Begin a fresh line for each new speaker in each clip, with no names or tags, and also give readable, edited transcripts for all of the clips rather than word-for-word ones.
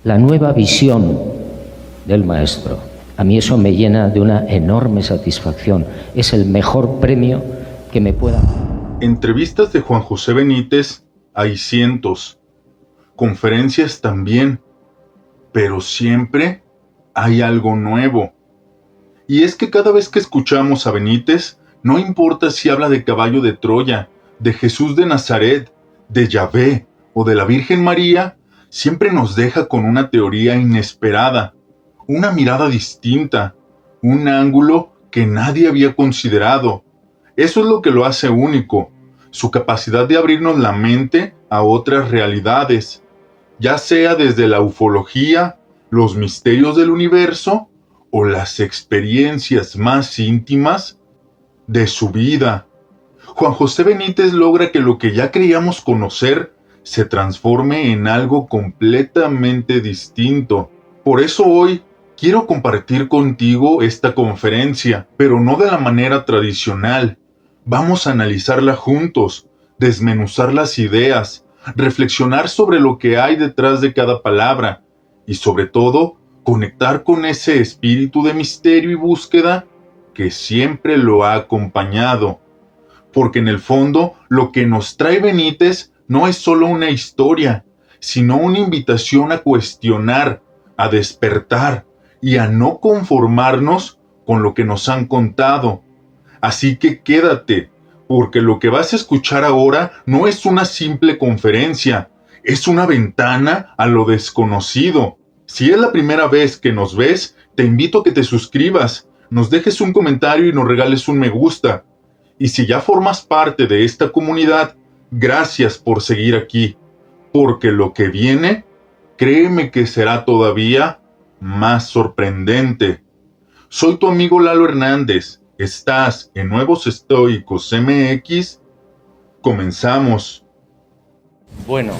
la nueva visión del maestro. A mí eso me llena de una enorme satisfacción. Es el mejor premio que me pueda...
Entrevistas de Juan José Benítez hay cientos, conferencias también, pero siempre hay algo nuevo. Y es que cada vez que escuchamos a Benítez, no importa si habla de caballo de Troya, de Jesús de Nazaret, de Yahvé o de la Virgen María, siempre nos deja con una teoría inesperada, una mirada distinta, un ángulo que nadie había considerado. Eso es lo que lo hace único, su capacidad de abrirnos la mente a otras realidades, ya sea desde la ufología, los misterios del universo o las experiencias más íntimas de su vida. Juan José Benítez logra que lo que ya creíamos conocer se transforme en algo completamente distinto. Por eso hoy quiero compartir contigo esta conferencia, pero no de la manera tradicional. Vamos a analizarla juntos, desmenuzar las ideas, reflexionar sobre lo que hay detrás de cada palabra y sobre todo conectar con ese espíritu de misterio y búsqueda que siempre lo ha acompañado. Porque en el fondo lo que nos trae Benítez no es solo una historia, sino una invitación a cuestionar, a despertar y a no conformarnos con lo que nos han contado. Así que quédate, porque lo que vas a escuchar ahora no es una simple conferencia, es una ventana a lo desconocido. Si es la primera vez que nos ves, te invito a que te suscribas, nos dejes un comentario y nos regales un me gusta. Y si ya formas parte de esta comunidad, gracias por seguir aquí, porque lo que viene, créeme que será todavía más sorprendente. Soy tu amigo Lalo Hernández, estás en Nuevos Estoicos MX, comenzamos.
Bueno,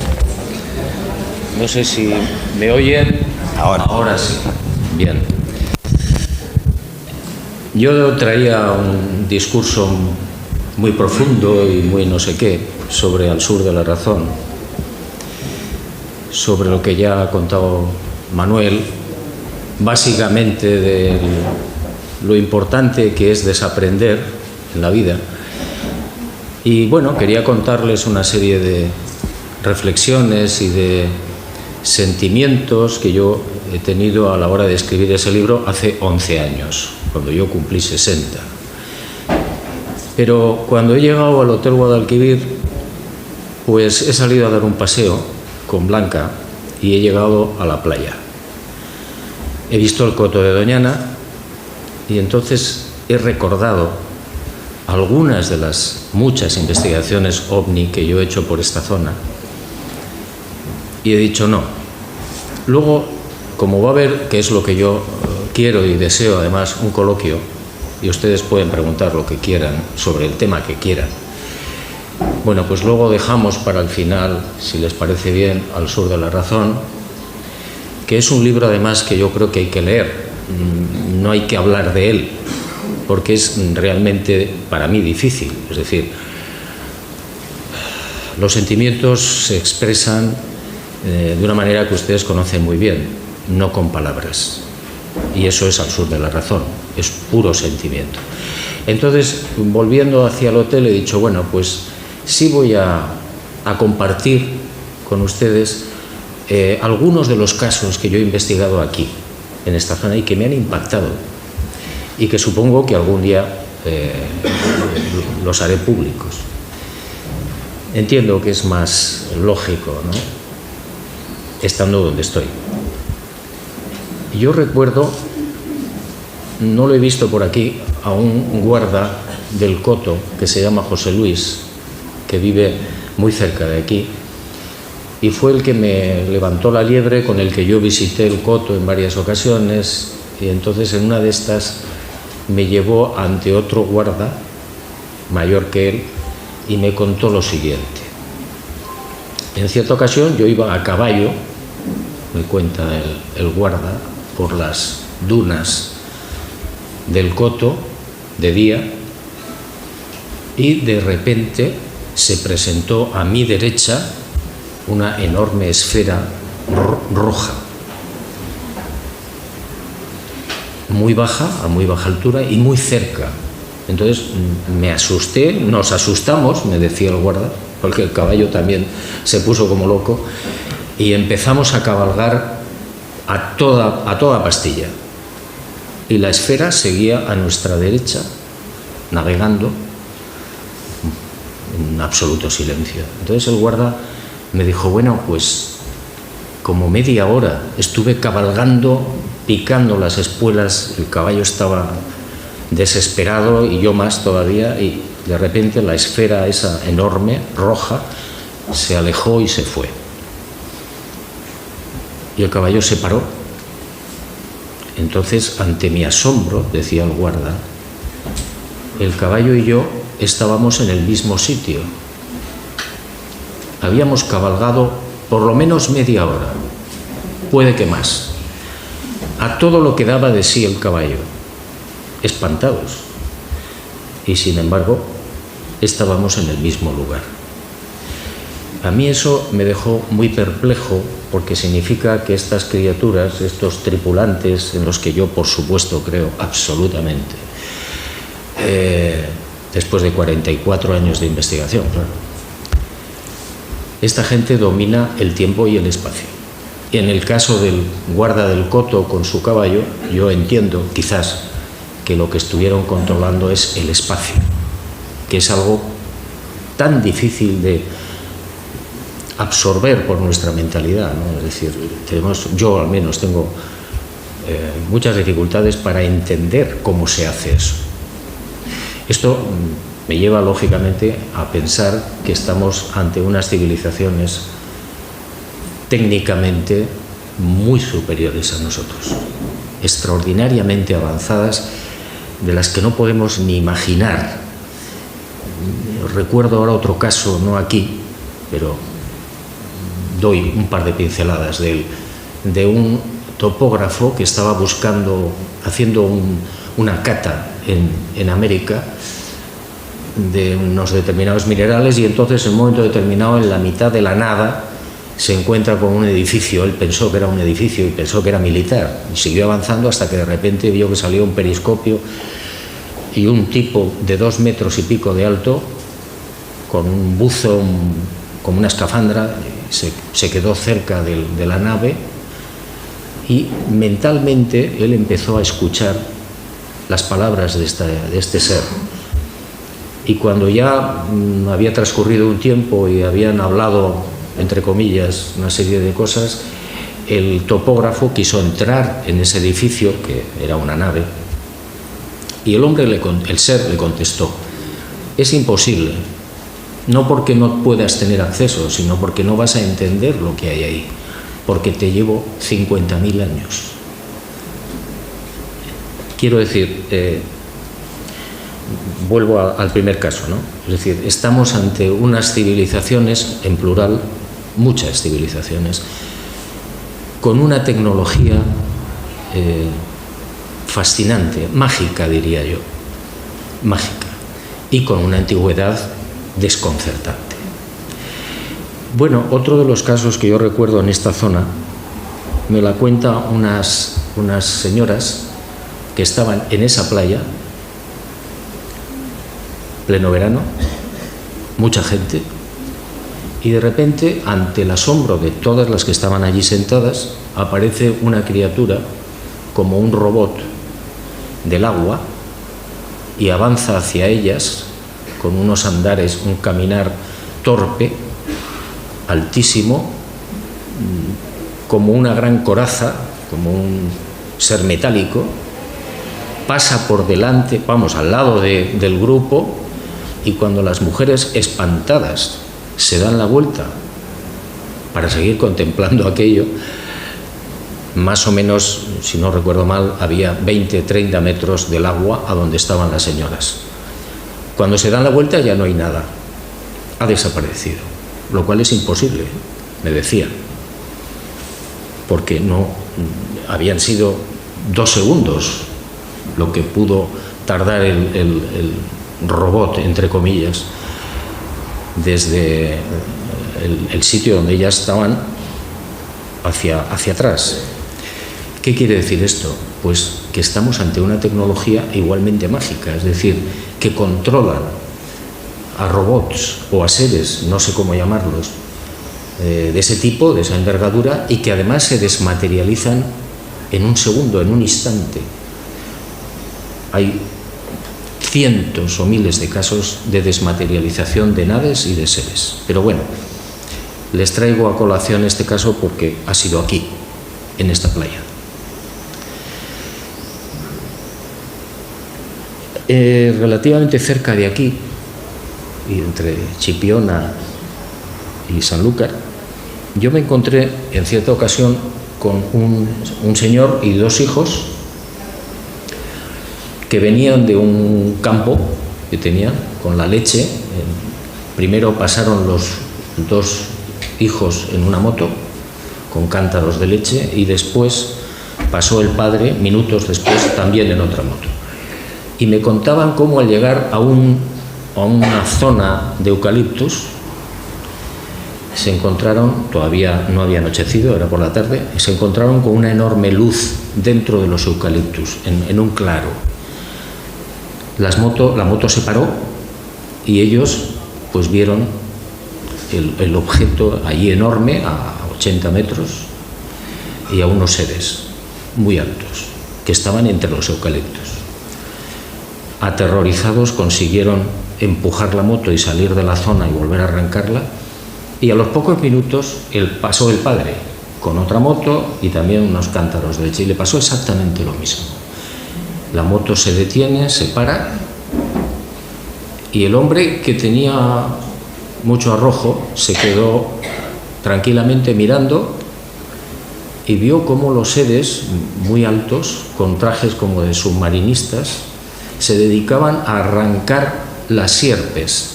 no sé si me oyen. Ahora sí. Bien. Yo traía un discurso muy profundo y muy no sé qué sobre Al sur de la razón, sobre lo que ya ha contado Manuel, básicamente de lo importante que es desaprender en la vida. Y bueno, quería contarles una serie de reflexiones y de sentimientos que yo he tenido a la hora de escribir ese libro hace 11 años, cuando yo cumplí 60. Pero cuando he llegado al Hotel Guadalquivir, pues he salido a dar un paseo con Blanca y he llegado a la playa. He visto el Coto de Doñana y entonces he recordado algunas de las muchas investigaciones OVNI que yo he hecho por esta zona y he dicho no. Luego, como va a haber, que es lo que yo quiero y deseo además, un coloquio, y ustedes pueden preguntar lo que quieran sobre el tema que quieran. Bueno, pues luego dejamos para el final, si les parece bien, Al sur de la razón, que es un libro además que yo creo que hay que leer. No hay que hablar de él, porque es realmente para mí difícil. Es decir, los sentimientos se expresan de una manera que ustedes conocen muy bien, no con palabras. Y eso es Al sur de la razón, es puro sentimiento. Entonces, volviendo hacia el hotel, he dicho, bueno, pues sí voy a compartir con ustedes algunos de los casos que yo he investigado aquí, en esta zona, y que me han impactado, y que supongo que algún día los haré públicos. Entiendo que es más lógico, ¿no?, estando donde estoy. Yo recuerdo, no lo he visto por aquí, a un guarda del Coto que se llama José Luis, que vive muy cerca de aquí, y fue el que me levantó la liebre, con el que yo visité el Coto en varias ocasiones, y entonces en una de estas me llevó ante otro guarda mayor que él y me contó lo siguiente. En cierta ocasión yo iba a caballo, me cuenta el guarda, por las dunas del Coto de día, y de repente se presentó a mi derecha una enorme esfera roja, muy baja, a muy baja altura y muy cerca. Entonces me asusté, nos asustamos, me decía el guarda, porque el caballo también se puso como loco, y empezamos a cabalgar a toda pastilla. Y la esfera seguía a nuestra derecha, navegando en absoluto silencio. Entonces el guarda me dijo, bueno, pues como media hora estuve cabalgando, picando las espuelas, el caballo estaba desesperado y yo más todavía, y de repente la esfera esa enorme, roja, se alejó y se fue. Y el caballo se paró. Entonces, ante mi asombro, decía el guarda, el caballo y yo estábamos en el mismo sitio. Habíamos cabalgado por lo menos media hora, puede que más, a todo lo que daba de sí el caballo, espantados. Y sin embargo, estábamos en el mismo lugar. A mí eso me dejó muy perplejo, porque significa que estas criaturas, estos tripulantes, en los que yo por supuesto creo absolutamente, después de 44 años de investigación, claro, esta gente domina el tiempo y el espacio. Y en el caso del guarda del coto con su caballo, yo entiendo quizás que lo que estuvieron controlando es el espacio, que es algo tan difícil de absorber por nuestra mentalidad, ¿no? Es decir, yo al menos tengo muchas dificultades para entender cómo se hace eso. Esto me lleva lógicamente a pensar que estamos ante unas civilizaciones técnicamente muy superiores a nosotros, extraordinariamente avanzadas, de las que no podemos ni imaginar. Recuerdo ahora otro caso, no aquí, pero doy un par de pinceladas de él, de un topógrafo que estaba haciendo una cata en América de unos determinados minerales, y entonces en un momento determinado, en la mitad de la nada, se encuentra con un edificio. Él pensó que era un edificio y pensó que era militar, y siguió avanzando hasta que de repente vio que salió un periscopio y un tipo de 2 metros y pico de alto, con un buzo, como una escafandra, se quedó cerca de la nave, y mentalmente él empezó a escuchar las palabras de este ser. Y cuando ya había transcurrido un tiempo y habían hablado, entre comillas, una serie de cosas, el topógrafo quiso entrar en ese edificio, que era una nave, y el ser le contestó: es imposible, no porque no puedas tener acceso, sino porque no vas a entender lo que hay ahí, porque te llevo 50.000 años. Quiero decir, vuelvo al primer caso, ¿no? Es decir, estamos ante unas civilizaciones, en plural, muchas civilizaciones, con una tecnología fascinante, mágica, diría yo, mágica, y con una antigüedad desconcertante. Bueno, otro de los casos que yo recuerdo en esta zona me la cuenta unas señoras que estaban en esa playa, pleno verano, mucha gente, y de repente, ante el asombro de todas las que estaban allí sentadas, aparece una criatura como un robot del agua y avanza hacia ellas con unos andares, un caminar torpe, altísimo, como una gran coraza, como un ser metálico, pasa por delante, al lado del grupo, y cuando las mujeres, espantadas, se dan la vuelta para seguir contemplando aquello, más o menos, si no recuerdo mal, había 20-30 metros del agua a donde estaban las señoras. Cuando se dan la vuelta ya no hay nada, ha desaparecido, lo cual es imposible, me decía, porque no habían sido 2 segundos lo que pudo tardar el robot, entre comillas, desde el sitio donde ellas estaban hacia atrás. ¿Qué quiere decir esto? Pues que estamos ante una tecnología igualmente mágica, es decir, que controlan a robots o a seres, no sé cómo llamarlos, de ese tipo, de esa envergadura, y que además se desmaterializan en un segundo, en un instante. Hay cientos o miles de casos de desmaterialización de naves y de seres. Pero bueno, les traigo a colación este caso porque ha sido aquí, en esta playa. Relativamente cerca de aquí, y entre Chipiona y Sanlúcar, yo me encontré en cierta ocasión con un señor y dos hijos que venían de un campo que tenían con la leche. Primero pasaron los dos hijos en una moto con cántaros de leche y después pasó el padre, minutos después, también en otra moto. Y me contaban cómo al llegar a una zona de eucaliptus se encontraron, todavía no había anochecido, era por la tarde, y se encontraron con una enorme luz dentro de los eucaliptus, en un claro. La moto se paró y ellos pues vieron el objeto allí enorme, a 80 metros, y a unos seres muy altos que estaban entre los eucaliptus. Aterrorizados consiguieron empujar la moto y salir de la zona y volver a arrancarla, y a los pocos minutos pasó el padre con otra moto y también unos cántaros de leche, y le pasó exactamente lo mismo. La moto se detiene, se para, y el hombre, que tenía mucho arrojo, se quedó tranquilamente mirando y vio cómo los seres muy altos, con trajes como de submarinistas, se dedicaban a arrancar las sierpes,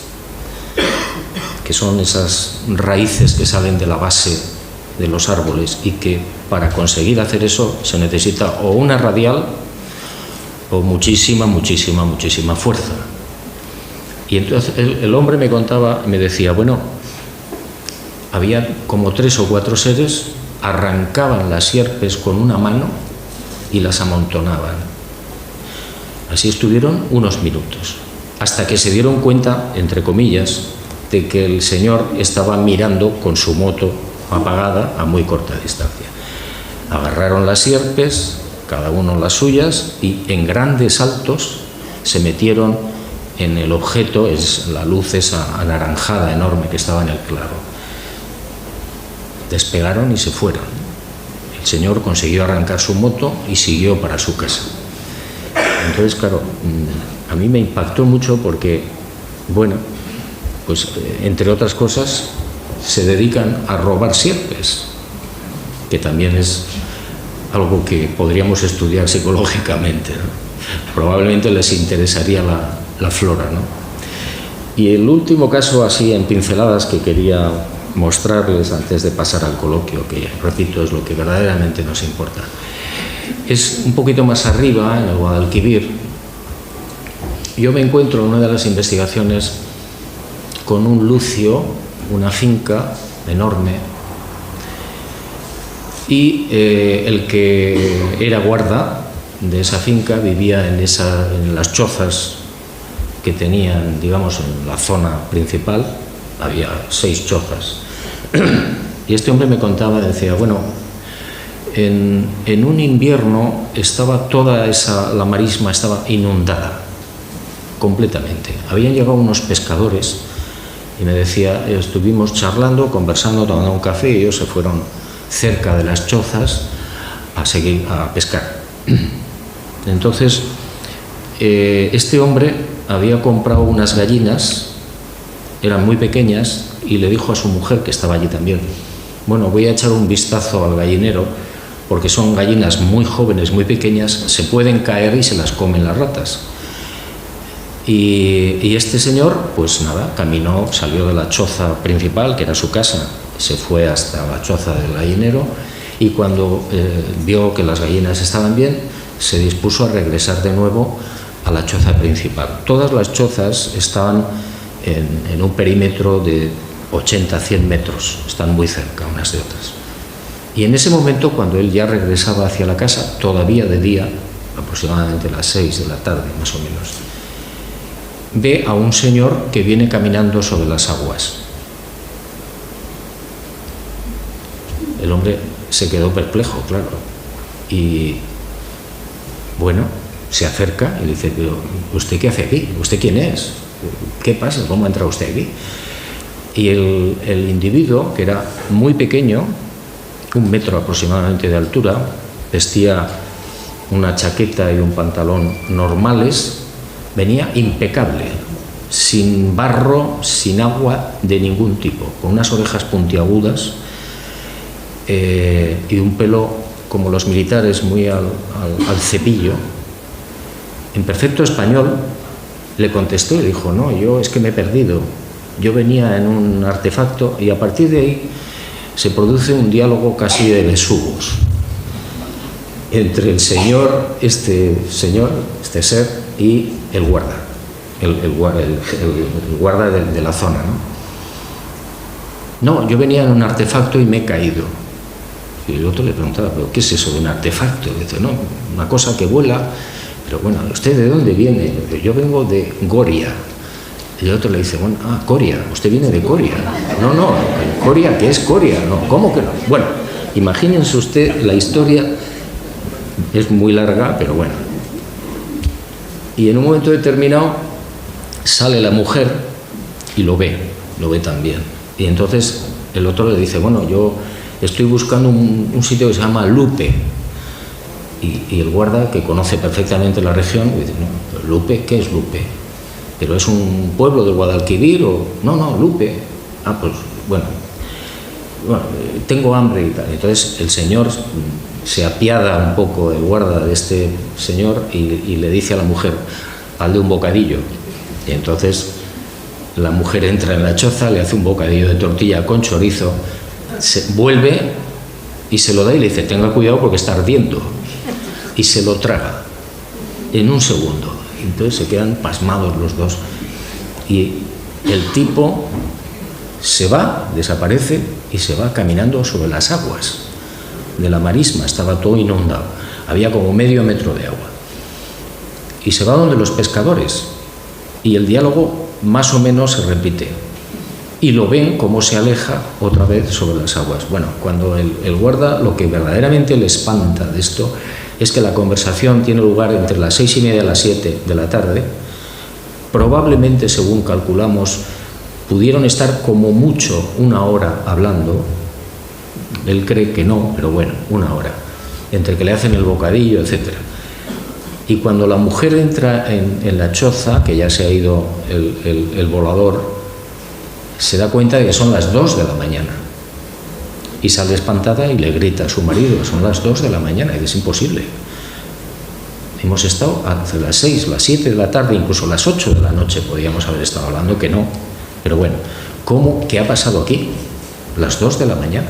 que son esas raíces que salen de la base de los árboles, y que para conseguir hacer eso se necesita o una radial o muchísima fuerza. Y entonces el hombre me contaba, me decía, bueno, había como 3 o 4 seres, arrancaban las sierpes con una mano y las amontonaban. Así estuvieron unos minutos, hasta que se dieron cuenta, entre comillas, de que el señor estaba mirando con su moto apagada a muy corta distancia. Agarraron las sierpes, cada uno las suyas, y en grandes saltos se metieron en el objeto, es la luz esa anaranjada enorme que estaba en el claro. Despegaron y se fueron. El señor consiguió arrancar su moto y siguió para su casa. Entonces, claro, a mí me impactó mucho porque, bueno, pues entre otras cosas se dedican a robar sierpes, que también es algo que podríamos estudiar psicológicamente, ¿no? Probablemente les interesaría la flora, ¿no? Y el último caso, así en pinceladas, que quería mostrarles antes de pasar al coloquio, que repito es lo que verdaderamente nos importa, es un poquito más arriba, en el Guadalquivir. Yo me encuentro en una de las investigaciones con un lucio, una finca enorme, y el que era guarda de esa finca vivía en las chozas que tenían, digamos, en la zona principal. Había 6 chozas. Y este hombre me contaba, decía, bueno, en un invierno estaba la marisma estaba inundada completamente. Habían llegado unos pescadores y me decía, estuvimos charlando, conversando, tomando un café, y ellos se fueron cerca de las chozas a pescar. Entonces, este hombre había comprado unas gallinas, eran muy pequeñas, y le dijo a su mujer, que estaba allí también, bueno, voy a echar un vistazo al gallinero, porque son gallinas muy jóvenes, muy pequeñas, se pueden caer y se las comen las ratas. Y este señor, pues nada, caminó, salió de la choza principal, que era su casa, se fue hasta la choza del gallinero, y cuando vio que las gallinas estaban bien, se dispuso a regresar de nuevo a la choza principal. Todas las chozas estaban en un perímetro de 80 a 100 metros, están muy cerca unas de otras. Y en ese momento, cuando él ya regresaba hacia la casa, todavía de día, aproximadamente las 6 de la tarde, más o menos, ve a un señor que viene caminando sobre las aguas. El hombre se quedó perplejo, claro, y bueno, se acerca y le dice: pero ¿usted qué hace aquí? ¿Usted quién es? ¿Qué pasa? ¿Cómo ha entrado usted aquí? Y el individuo, que era muy pequeño, 1 metro aproximadamente de altura, vestía una chaqueta y un pantalón normales, venía impecable, sin barro, sin agua de ningún tipo, con unas orejas puntiagudas y un pelo como los militares, muy al cepillo. En perfecto español le contestó y dijo: no, yo es que me he perdido, yo venía en un artefacto. Y a partir de ahí se produce un diálogo casi de besugos entre el señor, este ser, y el guarda, el guarda de la zona, ¿no? No, yo venía en un artefacto y me he caído. Y el otro le preguntaba: ¿pero qué es eso de un artefacto? Y dice: no, una cosa que vuela. Pero bueno, ¿usted de dónde viene? Yo vengo de Goria. Y el otro le dice: bueno, Coria, usted viene de Coria. No, Coria, ¿qué es Coria? No, ¿cómo que no? Bueno, imagínense usted la historia, es muy larga, pero bueno. Y en un momento determinado sale la mujer y lo ve también. Y entonces el otro le dice: bueno, yo estoy buscando un sitio que se llama Lupe. Y el guarda, que conoce perfectamente la región, dice: no, ¿Lupe? ¿Qué es Lupe? ¿Pero es un pueblo de Guadalquivir o...? No, Lupe. Pues bueno, tengo hambre y tal. Entonces el señor se apiada un poco, el guarda de este señor, y le dice a la mujer: hazle un bocadillo. Y entonces la mujer entra en la choza, le hace un bocadillo de tortilla con chorizo, vuelve y se lo da y le dice: tenga cuidado porque está ardiendo. Y se lo traga en un segundo. Entonces se quedan pasmados los dos. Y el tipo se va, desaparece y se va caminando sobre las aguas de la marisma. Estaba todo inundado. Había como medio metro de agua. Y se va donde los pescadores. Y el diálogo más o menos se repite. Y lo ven cómo se aleja otra vez sobre las aguas. Bueno, cuando el guarda, lo que verdaderamente le espanta de esto es que la conversación tiene lugar entre las 6:30 y las 7 de la tarde. Probablemente, según calculamos, pudieron estar como mucho 1 hora hablando. Él cree que no, pero bueno, 1 hora, entre que le hacen el bocadillo, etc. Y cuando la mujer entra en la choza, que ya se ha ido el volador, se da cuenta de que son las 2 de la mañana. Y sale espantada y le grita a su marido: son las 2 de la mañana, y es imposible. Hemos estado hace las 6, las 7 de la tarde, incluso las 8 de la noche podíamos haber estado hablando, que no. Pero bueno, ¿qué ha pasado aquí? Las 2 de la mañana.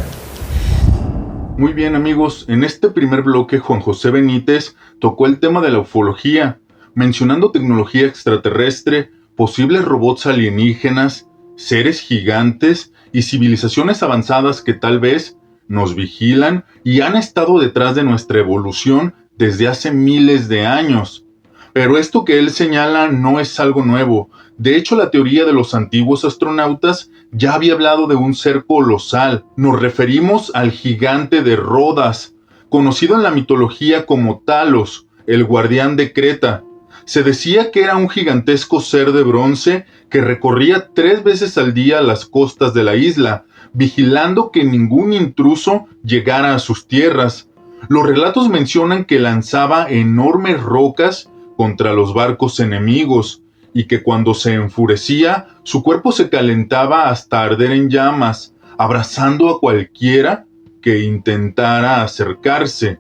Muy bien, amigos, en este primer bloque Juan José Benítez tocó el tema de la ufología, mencionando tecnología extraterrestre, posibles robots alienígenas, seres gigantes y civilizaciones avanzadas que tal vez nos vigilan y han estado detrás de nuestra evolución desde hace miles de años. Pero esto que él señala no es algo nuevo. De hecho, la teoría de los antiguos astronautas ya había hablado de un ser colosal. Nos referimos al gigante de Rodas, conocido en la mitología como Talos, el guardián de Creta. Se decía que era un gigantesco ser de bronce que recorría 3 veces al día las costas de la isla, vigilando que ningún intruso llegara a sus tierras. Los relatos mencionan que lanzaba enormes rocas contra los barcos enemigos y que cuando se enfurecía, su cuerpo se calentaba hasta arder en llamas, abrazando a cualquiera que intentara acercarse.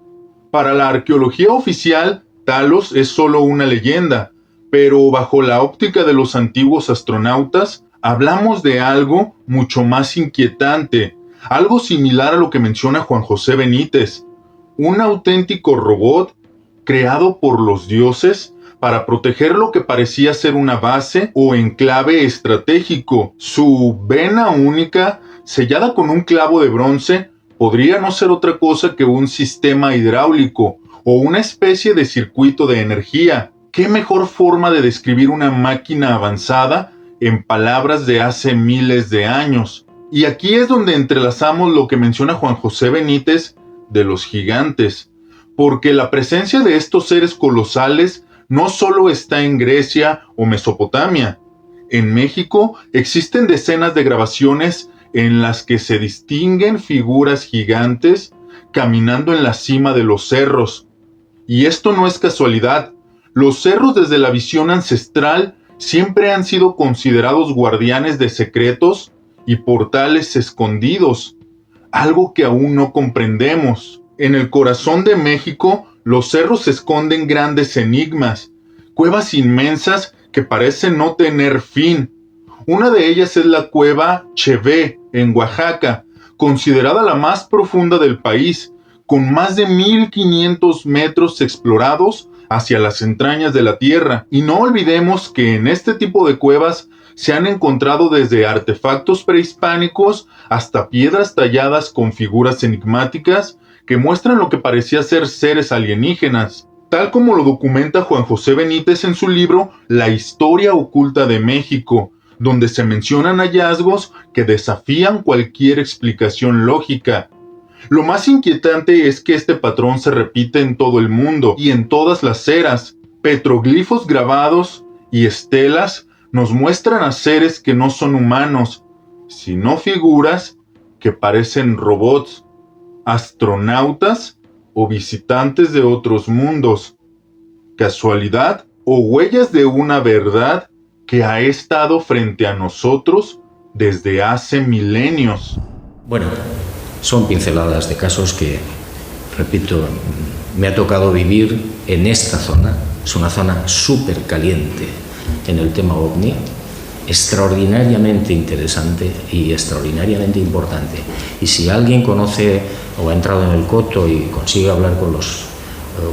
Para la arqueología oficial, Talos es solo una leyenda, pero bajo la óptica de los antiguos astronautas, hablamos de algo mucho más inquietante, algo similar a lo que menciona Juan José Benítez, un auténtico robot creado por los dioses para proteger lo que parecía ser una base o enclave estratégico. Su vena única, sellada con un clavo de bronce, podría no ser otra cosa que un sistema hidráulico o una especie de circuito de energía. ¿Qué mejor forma de describir una máquina avanzada en palabras de hace miles de años? Y aquí es donde entrelazamos lo que menciona Juan José Benítez de los gigantes, porque la presencia de estos seres colosales no solo está en Grecia o Mesopotamia. En México existen decenas de grabaciones en las que se distinguen figuras gigantes caminando en la cima de los cerros. Y esto no es casualidad. Los cerros desde la visión ancestral siempre han sido considerados guardianes de secretos y portales escondidos, algo que aún no comprendemos. En el corazón de México, los cerros esconden grandes enigmas, cuevas inmensas que parecen no tener fin. Una de ellas es la cueva Chevé, en Oaxaca, considerada la más profunda del país, con más de 1500 metros explorados hacia las entrañas de la tierra. Y no olvidemos que en este tipo de cuevas se han encontrado desde artefactos prehispánicos hasta piedras talladas con figuras enigmáticas que muestran lo que parecía ser seres alienígenas, tal como lo documenta Juan José Benítez en su libro La historia oculta de México, donde se mencionan hallazgos que desafían cualquier explicación lógica. Lo más inquietante es que este patrón se repite en todo el mundo y en todas las eras. Petroglifos grabados y estelas nos muestran a seres que no son humanos, sino figuras que parecen robots, astronautas o visitantes de otros mundos. ¿Casualidad o huellas de una verdad que ha estado frente a nosotros desde hace milenios?
Bueno, son pinceladas de casos que, repito, me ha tocado vivir en esta zona. Es una zona súper caliente en el tema OVNI, extraordinariamente interesante y extraordinariamente importante. Y si alguien conoce o ha entrado en el coto y consigue hablar con los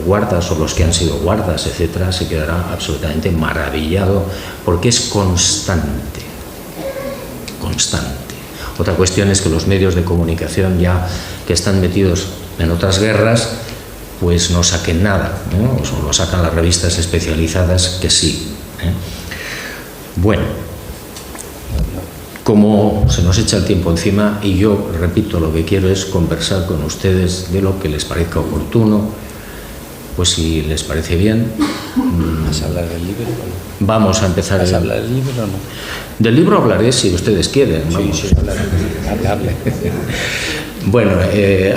guardas o los que han sido guardas, etcétera, se quedará absolutamente maravillado porque es constante. Otra cuestión es que los medios de comunicación ya que están metidos en otras guerras pues no saquen nada, ¿no? O solo sacan las revistas especializadas que sí, ¿eh? Bueno, como se nos echa el tiempo encima y yo, repito, lo que quiero es conversar con ustedes de lo que les parezca oportuno, pues si les parece bien.
¿Vas a hablar del libro o no?
Vamos a empezar.
¿Vas a hablar del libro o no?
Del libro hablaré si ustedes quieren. Vamos.
Sí, hable.
Bueno,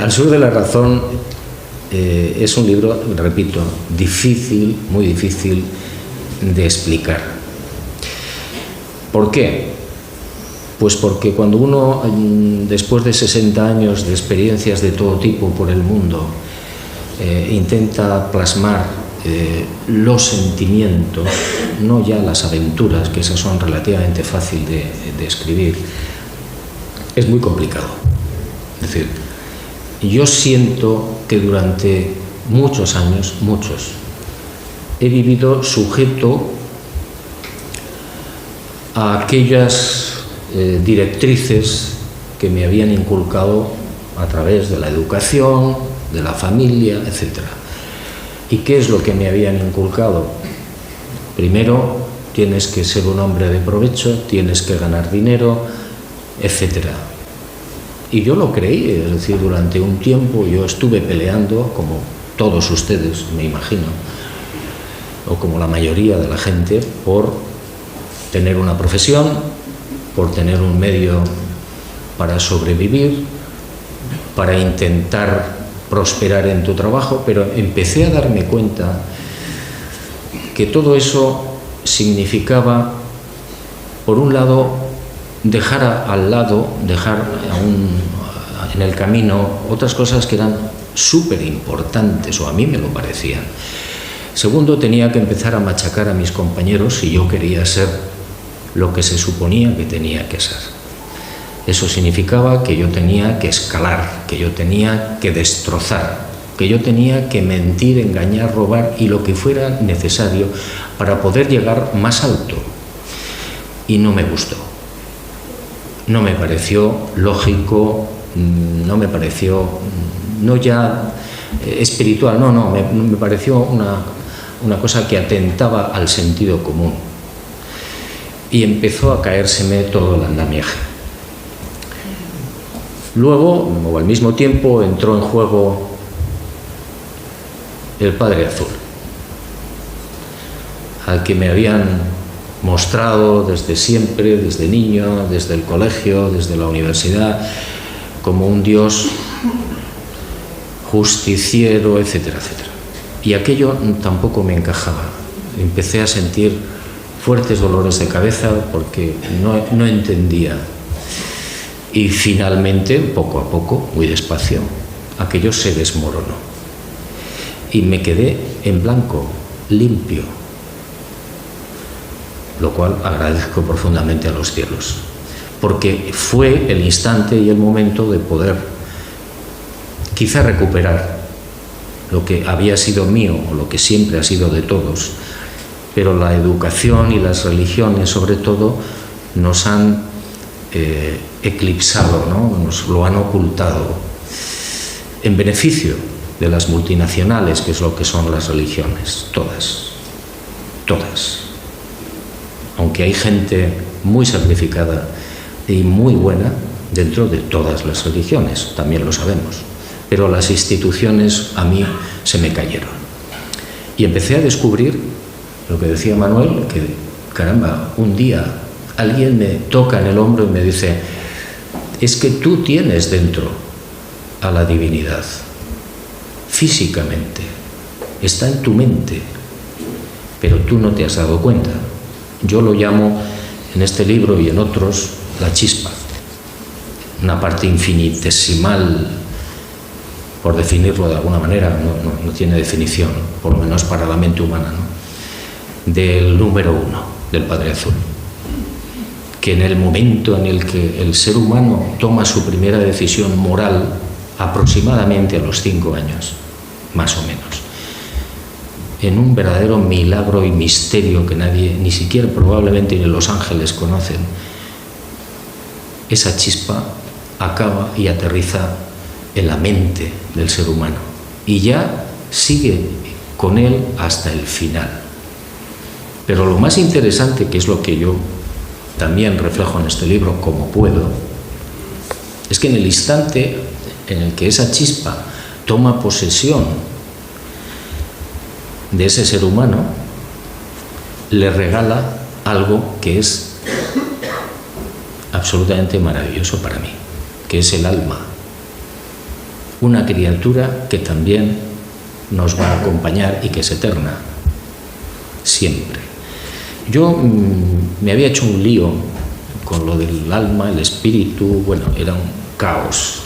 Al sur de la razón es un libro, repito, difícil, muy difícil de explicar. ¿Por qué? Pues porque cuando uno, después de 60 años de experiencias de todo tipo por el mundo, intenta plasmar los sentimientos, no ya las aventuras, que esas son relativamente fáciles de escribir, es muy complicado. Es decir, yo siento que durante muchos años, he vivido sujeto a aquellas directrices que me habían inculcado a través de la educación, de la familia, etc. ¿Y qué es lo que me habían inculcado? Primero, tienes que ser un hombre de provecho, tienes que ganar dinero, etc. Y yo lo creí, es decir, durante un tiempo yo estuve peleando, como todos ustedes, me imagino, o como la mayoría de la gente, por tener una profesión, por tener un medio para sobrevivir, para intentar prosperar en tu trabajo, pero empecé a darme cuenta que todo eso significaba, por un lado, dejar en el camino otras cosas que eran súper importantes, o a mí me lo parecían. Segundo, tenía que empezar a machacar a mis compañeros si yo quería ser lo que se suponía que tenía que ser. Eso significaba que yo tenía que escalar, que yo tenía que destrozar, que yo tenía que mentir, engañar, robar y lo que fuera necesario para poder llegar más alto. Y no me gustó. No me pareció lógico no me pareció, no ya espiritual, no, me pareció una cosa que atentaba al sentido común. Y empezó a caérseme todo el andamiaje. Luego, o al mismo tiempo, entró en juego el Padre Azul, al que me habían mostrado desde siempre, desde niño, desde el colegio, desde la universidad, como un Dios justiciero, etcétera, etcétera. Y aquello tampoco me encajaba. Empecé a sentir fuertes dolores de cabeza porque no entendía. Y finalmente, poco a poco, muy despacio, aquello se desmoronó. Y me quedé en blanco, limpio, lo cual agradezco profundamente a los cielos, porque fue el instante y el momento de poder quizá recuperar lo que había sido mío o lo que siempre ha sido de todos, pero la educación y las religiones sobre todo nos han eclipsado, ¿no? Nos lo han ocultado en beneficio de las multinacionales, que es lo que son las religiones, todas, aunque hay gente muy sacrificada y muy buena dentro de todas las religiones, también lo sabemos, pero las instituciones a mí se me cayeron. Y empecé a descubrir lo que decía Manuel, que caramba, un día alguien me toca en el hombro y me dice: es que tú tienes dentro a la divinidad, físicamente, está en tu mente, pero tú no te has dado cuenta. Yo lo llamo en este libro y en otros la chispa, una parte infinitesimal, por definirlo de alguna manera, no tiene definición, por lo menos para la mente humana, ¿no? Del número 1, del Padre Azul, que en el momento en el que el ser humano toma su primera decisión moral, aproximadamente a los 5 años, más o menos, en un verdadero milagro y misterio que nadie, ni siquiera probablemente ni los ángeles conocen, esa chispa acaba y aterriza en la mente del ser humano y ya sigue con él hasta el final. Pero lo más interesante, que es lo que yo también reflejo en este libro como puedo, es que en el instante en el que esa chispa toma posesión de ese ser humano, le regala algo que es absolutamente maravilloso para mí, que es el alma, una criatura que también nos va a acompañar y que es eterna, siempre. Yo me había hecho un lío con lo del alma, el espíritu, bueno, era un caos.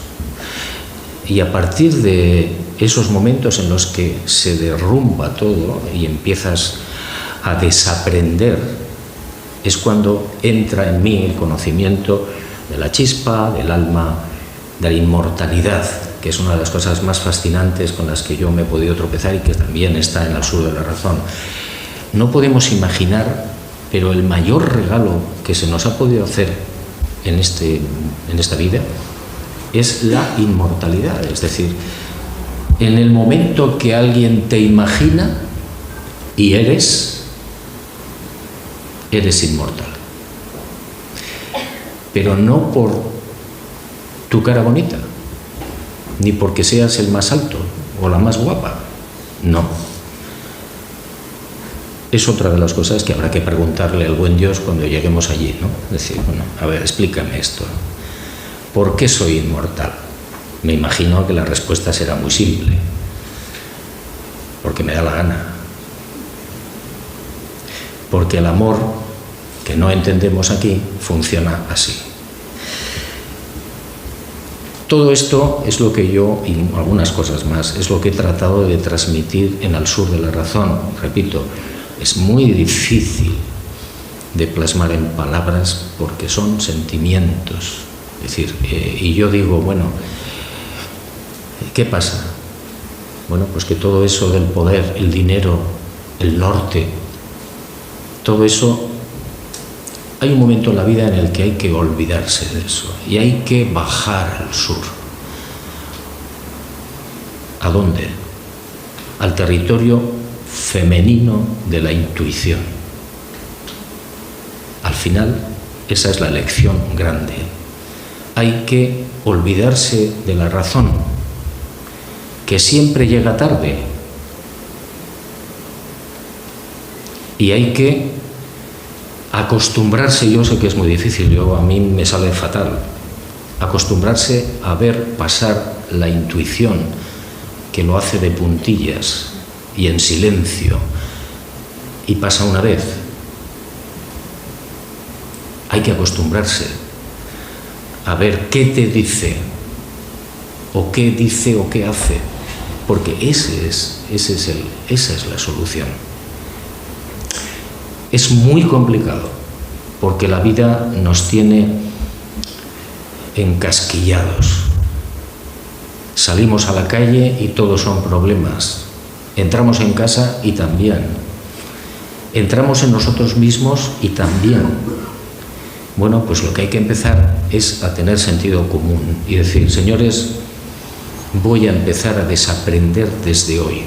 Y a partir de esos momentos en los que se derrumba todo y empiezas a desaprender, es cuando entra en mí el conocimiento de la chispa, del alma, de la inmortalidad, que es una de las cosas más fascinantes con las que yo me he podido tropezar y que también está en el sur de la razón. No podemos imaginar, pero el mayor regalo que se nos ha podido hacer en esta vida es la inmortalidad, es decir, en el momento que alguien te imagina y eres inmortal. Pero no por tu cara bonita, ni porque seas el más alto o la más guapa, no. Es otra de las cosas que habrá que preguntarle al buen Dios cuando lleguemos allí, ¿no? Decir, bueno, a ver, explícame esto. ¿Por qué soy inmortal? Me imagino que la respuesta será muy simple. Porque me da la gana. Porque el amor, que no entendemos aquí, funciona así. Todo esto es lo que yo, y algunas cosas más, es lo que he tratado de transmitir en Al Sur de la Razón. Repito, es muy difícil de plasmar en palabras porque son sentimientos. Es decir, y yo digo, bueno, ¿qué pasa? Bueno, pues que todo eso del poder, el dinero, el norte, todo eso, hay un momento en la vida en el que hay que olvidarse de eso y hay que bajar al sur. ¿A dónde? Al territorio femenino de la intuición. Al final, esa es la lección grande. Hay que olvidarse de la razón, que siempre llega tarde. Y hay que acostumbrarse, yo sé que es muy difícil, a mí me sale fatal, acostumbrarse a ver pasar la intuición, que lo hace de puntillas y en silencio, y pasa una vez. Hay que acostumbrarse a ver qué te dice, o qué dice o qué hace, porque esa es la solución. Es muy complicado, porque la vida nos tiene encasquillados. Salimos a la calle y todos son problemas. Entramos en casa y también. Entramos en nosotros mismos y también. Bueno, pues lo que hay que empezar es a tener sentido común y decir, señores, voy a empezar a desaprender desde hoy.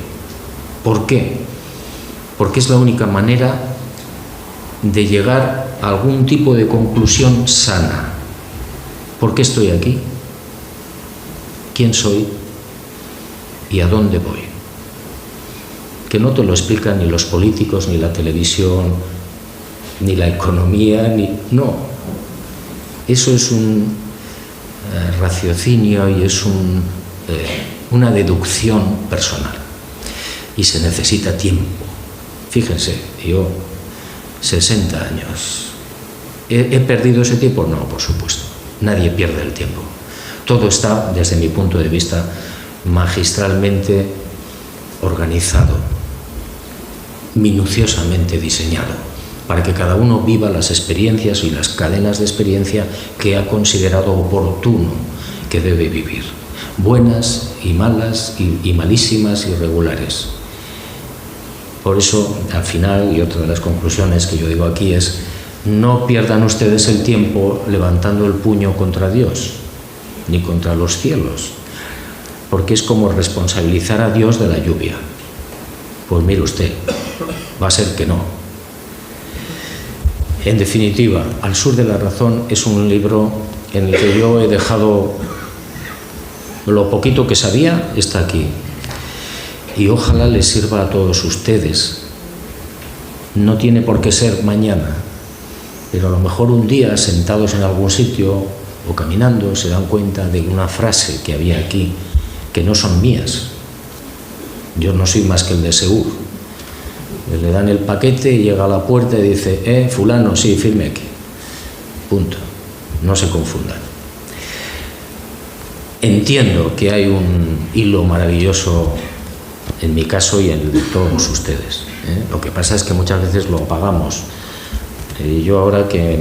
¿Por qué? Porque es la única manera de llegar a algún tipo de conclusión sana. ¿Por qué estoy aquí? ¿Quién soy? ¿Y a dónde voy? Que no te lo explican ni los políticos, ni la televisión, ni la economía, no. Eso es un raciocinio y es una deducción personal. Y se necesita tiempo. Fíjense, yo 60 años. ¿He perdido ese tiempo? No, por supuesto. Nadie pierde el tiempo. Todo está, desde mi punto de vista, magistralmente organizado, minuciosamente diseñado, para que cada uno viva las experiencias y las cadenas de experiencia que ha considerado oportuno que debe vivir. Buenas y malas y malísimas y regulares. Por eso, al final, y otra de las conclusiones que yo digo aquí es, no pierdan ustedes el tiempo levantando el puño contra Dios, ni contra los cielos, porque es como responsabilizar a Dios de la lluvia. Pues mire usted, va a ser que no. En definitiva, Al sur de la razón es un libro en el que yo he dejado lo poquito que sabía, está aquí. Y ojalá les sirva a todos ustedes. No tiene por qué ser mañana, pero a lo mejor un día, sentados en algún sitio o caminando, se dan cuenta de una frase que había aquí, que no son mías. Yo no soy más que el de Segur. Le dan el paquete y llega a la puerta y dice, fulano, sí, firme aquí. Punto. No se confundan. Entiendo que hay un hilo maravilloso en mi caso y en el de todos ustedes. Lo que pasa es que muchas veces lo apagamos. Yo ahora que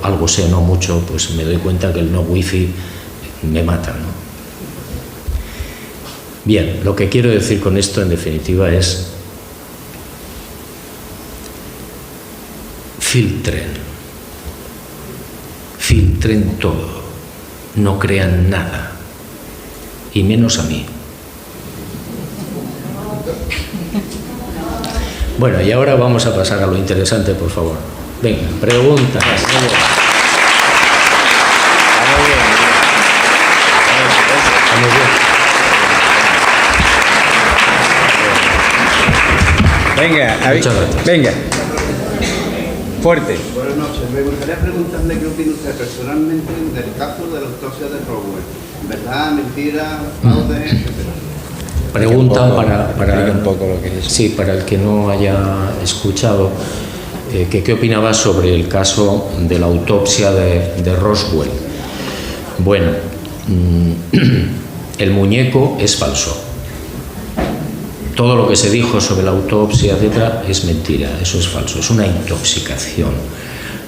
algo sé, no mucho, pues me doy cuenta que el no wifi me mata, ¿no? Bien, lo que quiero decir con esto en definitiva es filtren todo, no crean nada, y menos a mí. Bueno, y ahora vamos a pasar a lo interesante, por favor. Venga, preguntas.
Venga, venga. Fuerte.
Buenas noches. Me gustaría preguntarle qué opina usted personalmente del caso de la autopsia de Roswell. ¿Verdad, mentira, fraude, etcétera?
Preguntan para
un poco lo que es.
Sí, para el que no haya escuchado, ¿qué opinaba sobre el caso de la autopsia de Roswell? Bueno, el muñeco es falso. Todo lo que se dijo sobre la autopsia, etcétera, es mentira, eso es falso, es una intoxicación.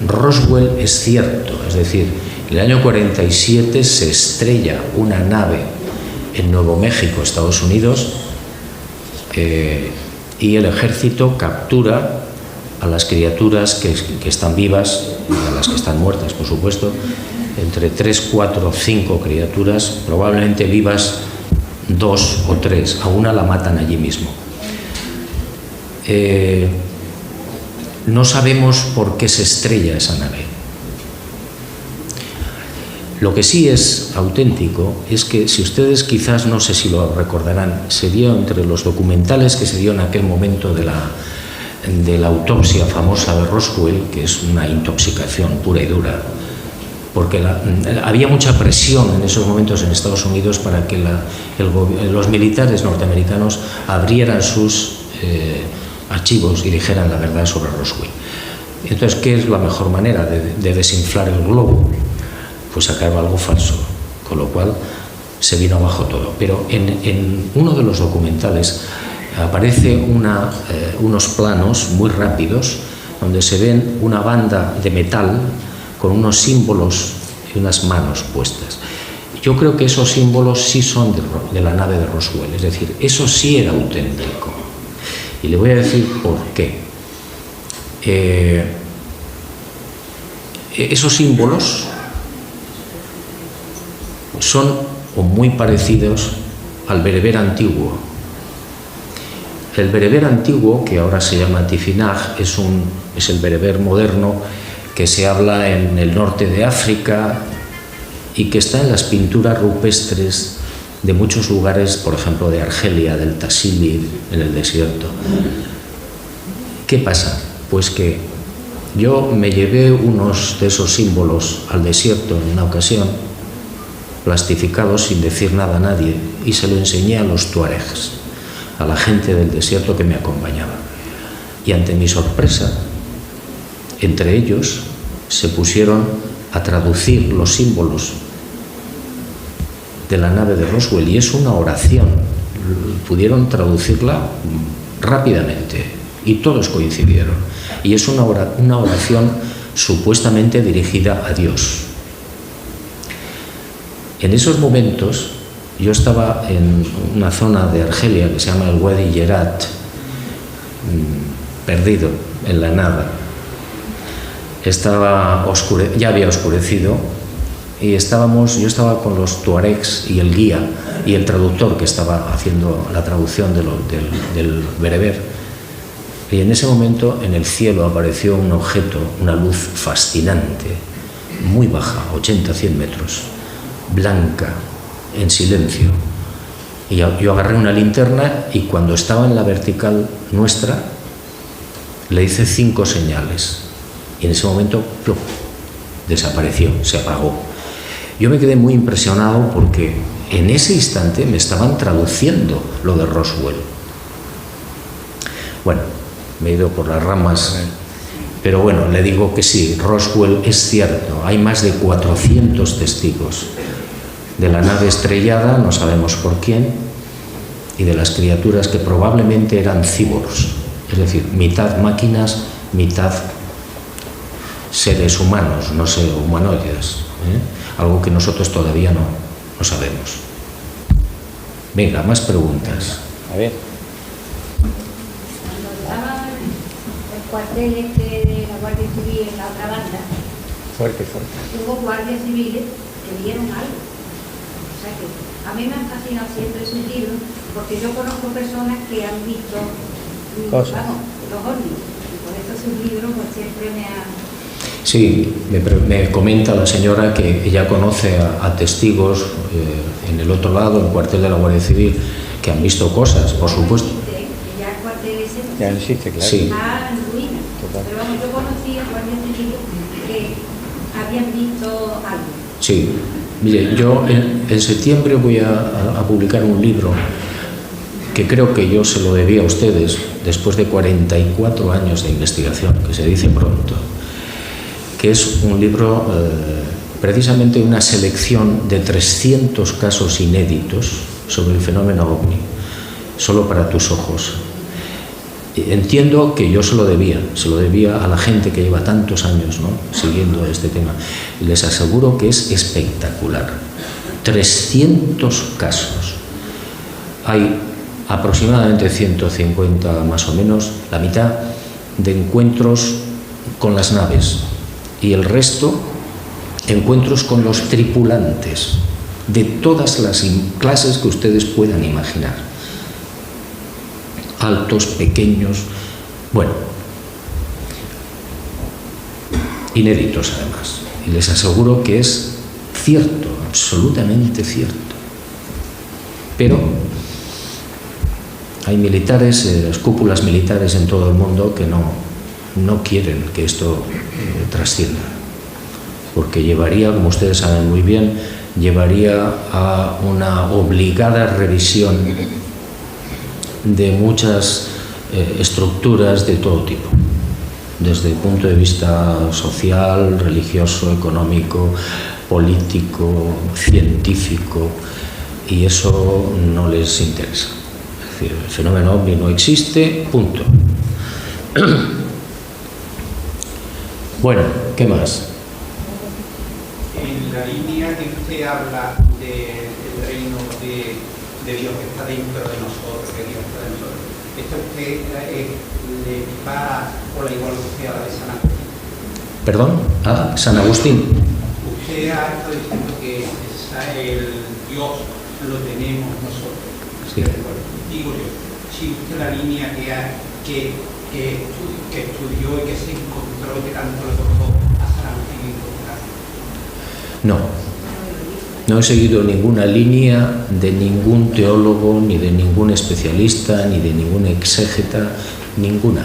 Roswell es cierto, es decir, en el año 47 se estrella una nave en Nuevo México, Estados Unidos, y el ejército captura a las criaturas que están vivas y a las que están muertas, por supuesto, entre 3, 4, 5 criaturas, probablemente vivas 2 o 3, a una la matan allí mismo. No sabemos por qué se estrella esa nave. Lo que sí es auténtico es que, si ustedes quizás, no sé si lo recordarán, se dio entre los documentales que se dio en aquel momento de la autopsia famosa de Roswell, que es una intoxicación pura y dura, porque había mucha presión en esos momentos en Estados Unidos para que los militares norteamericanos abrieran sus archivos y dijeran la verdad sobre Roswell. Entonces, ¿qué es la mejor manera de desinflar el globo? Pues sacar algo falso, con lo cual se vino abajo todo. Pero en uno de los documentales aparece unos planos muy rápidos donde se ven una banda de metal con unos símbolos y unas manos puestas. Yo creo que esos símbolos sí son de la nave de Roswell, es decir, eso sí era auténtico. Y le voy a decir por qué. Esos símbolos son o muy parecidos al bereber antiguo. El bereber antiguo, que ahora se llama tifinagh, es el bereber moderno que se habla en el norte de África y que está en las pinturas rupestres de muchos lugares, por ejemplo de Argelia, del Tassili, en el desierto. ¿Qué pasa? Pues que yo me llevé unos de esos símbolos al desierto en una ocasión, plastificados sin decir nada a nadie, y se lo enseñé a los tuaregs, a la gente del desierto que me acompañaba. Y ante mi sorpresa, entre ellos se pusieron a traducir los símbolos de la nave de Roswell, y es una oración. Pudieron traducirla rápidamente y todos coincidieron. Y es una oración supuestamente dirigida a Dios. En esos momentos yo estaba en una zona de Argelia que se llama el Wadi Yerat, perdido en la nada. Ya había oscurecido y yo estaba con los tuaregs y el guía y el traductor que estaba haciendo la traducción del bereber. Y en ese momento en el cielo apareció un objeto, una luz fascinante, muy baja, 80-100 metros, blanca, en silencio. Y yo agarré una linterna y cuando estaba en la vertical nuestra le hice 5 señales y en ese momento ¡plum!, desapareció, se apagó. Yo me quedé muy impresionado porque en ese instante me estaban traduciendo lo de Roswell. Bueno, me he ido por las ramas, pero bueno, le digo que sí, Roswell es cierto, hay más de 400 testigos de la nave estrellada, no sabemos por quién, y de las criaturas que probablemente eran cyborgs, es decir, mitad máquinas, mitad seres humanos, no sé, humanoides, algo que nosotros todavía no sabemos. Venga, más preguntas.
A ver.
Cuando estaba el cuartel de la Guardia Civil en la otra banda,
Fuerte.
hubo guardias civiles que vieron algo. O sea que a mí me han fascinado siempre esos libros, porque yo conozco personas que han visto
Cosas.
Los ovnis, y por eso sus libros pues siempre me han...
Sí, me comenta la señora que ella conoce a testigos en el otro lado, en el cuartel de la Guardia Civil, que han visto cosas, por supuesto.
Ya el cuartel ese
Ya no existe, claro.
Sí.
está en ruinas.
Total.
Pero vamos, yo conocí a guardias civiles que habían visto algo.
Sí, mire, yo en septiembre voy a publicar un libro que creo que yo se lo debía a ustedes después de 44 años de investigación, que se dice pronto, que es un libro precisamente una selección de 300 casos inéditos sobre el fenómeno OVNI, solo para tus ojos. Entiendo que yo se lo debía a la gente que lleva tantos años, ¿no?, siguiendo este tema. Les aseguro que es espectacular. 300 casos. Hay aproximadamente 150 más o menos, la mitad de encuentros con las naves y el resto encuentros con los tripulantes. de todas las clases que ustedes puedan imaginar. Altos, pequeños, bueno, inéditos además. Y les aseguro que es cierto, absolutamente cierto. Pero hay militares, las cúpulas militares en todo el mundo que no quieren que esto trascienda, porque llevaría, como ustedes saben muy bien, llevaría a una obligada revisión de muchas estructuras de todo tipo, desde el punto de vista social, religioso, económico, político, científico, y eso no les interesa. Es decir, el fenómeno ovni no existe, punto. Bueno, ¿qué más?
En la línea que usted habla del reino de Dios que está dentro de nosotros, que Dios está dentro de nosotros, ¿esto usted le equipara o la igual usted a la de San Agustín?
¿Perdón? ¿A San Agustín?
Usted ha estado diciendo que el Dios lo tenemos nosotros.
Sí.
Digo yo, si usted la línea que estudió y que se encontró, que tanto le costó a San Agustín encontrar.
No he seguido ninguna línea de ningún teólogo, ni de ningún especialista, ni de ningún exégeta, ninguna.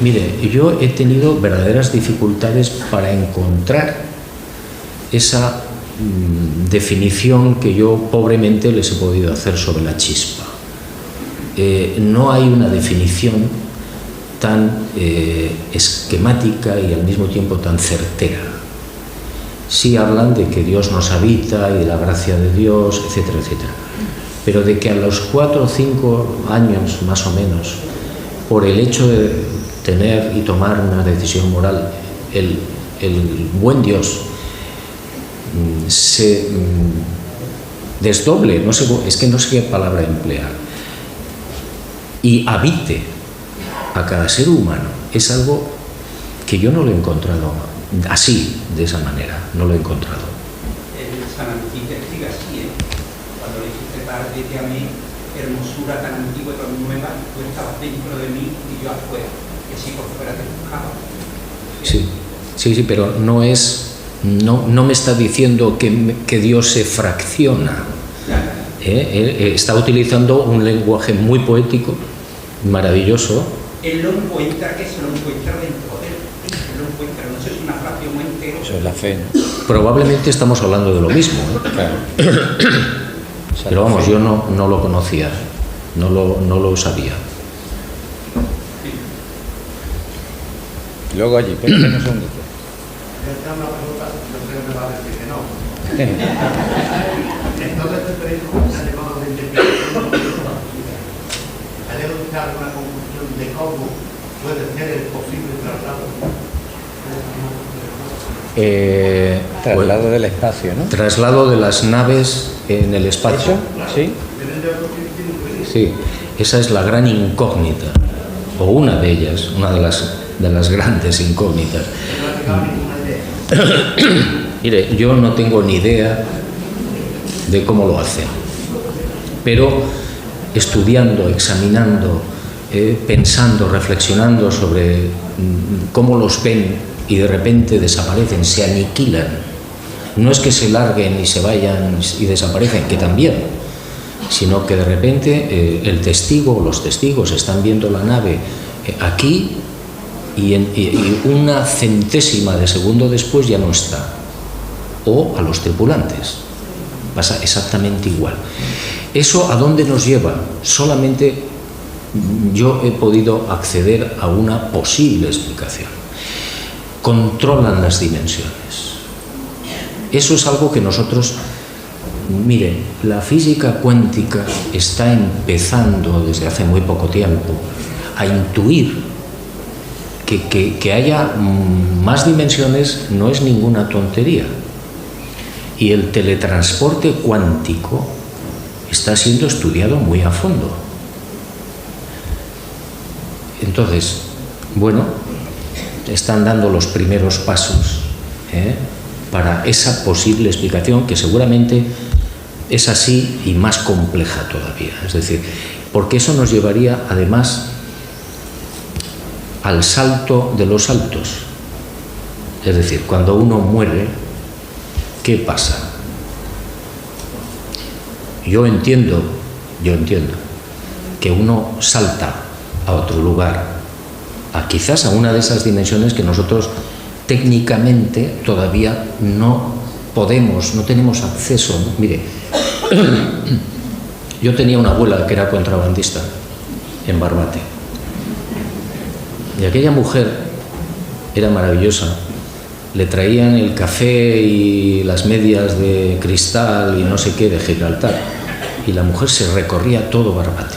Mire, yo he tenido verdaderas dificultades para encontrar esa definición que yo pobremente les he podido hacer sobre la chispa. No hay una definición tan esquemática y al mismo tiempo tan certera. Sí hablan de que Dios nos habita y de la gracia de Dios, etcétera, etcétera. Pero de que a los 4 o 5 años, más o menos, por el hecho de tener y tomar una decisión moral, el buen Dios se desdoble, no sé qué palabra emplear, y habite a cada ser humano, es algo que yo no lo he encontrado así, de esa manera, no lo he encontrado.
El San Agustín sigue así, cuando le dijiste tarde que a mí, hermosura tan antigua y tan nueva, tú estabas dentro de mí y yo afuera, que si por fuera te buscaba.
Sí, pero no me está diciendo que Dios se fracciona. Está utilizando un lenguaje muy poético, maravilloso.
Él lo encuentra, que se lo encuentra dentro de él. Él lo encuentra, no sé si es una fracción o entero.
Eso es la fe, ¿no?
Probablemente estamos hablando de lo mismo.
Claro.
Pero vamos, yo no lo conocía, no lo sabía.
Luego allí, pero no son de
Esta es una pregunta, yo creo que me va a decir que no. En todo este periodo que se ha llevado de investigación, ¿ha llegado usted a alguna conclusión de cómo puede ser el posible traslado?
traslado del espacio, ¿no?
Traslado de las naves en el espacio.
Sí.
Sí, esa es la gran incógnita, o una de ellas, una de las grandes incógnitas. Mire, yo no tengo ni idea de cómo lo hacen, pero estudiando, examinando, pensando, reflexionando sobre cómo los ven y de repente desaparecen, se aniquilan. No es que se larguen y se vayan y desaparecen, que también, sino que de repente el testigo o los testigos están viendo la nave aquí y una centésima de segundo después ya no está. O a los tripulantes. Pasa exactamente igual. ¿Eso a dónde nos lleva? Solamente yo he podido acceder a una posible explicación. Controlan las dimensiones. Eso es algo que nosotros... Mire, la física cuántica está empezando desde hace muy poco tiempo a intuir que haya más dimensiones no es ninguna tontería. Y el teletransporte cuántico está siendo estudiado muy a fondo. Entonces, bueno, están dando los primeros pasos para esa posible explicación que seguramente es así y más compleja todavía. Es decir, porque eso nos llevaría además al salto de los saltos. Es decir, cuando uno muere, ¿qué pasa? Yo entiendo que uno salta a otro lugar, quizás a una de esas dimensiones que nosotros técnicamente todavía no podemos, no tenemos acceso, ¿no? Mire, yo tenía una abuela que era contrabandista en Barbate, y aquella mujer era maravillosa. Le traían el café y las medias de cristal y no sé qué de Gibraltar, y la mujer se recorría todo Barbate.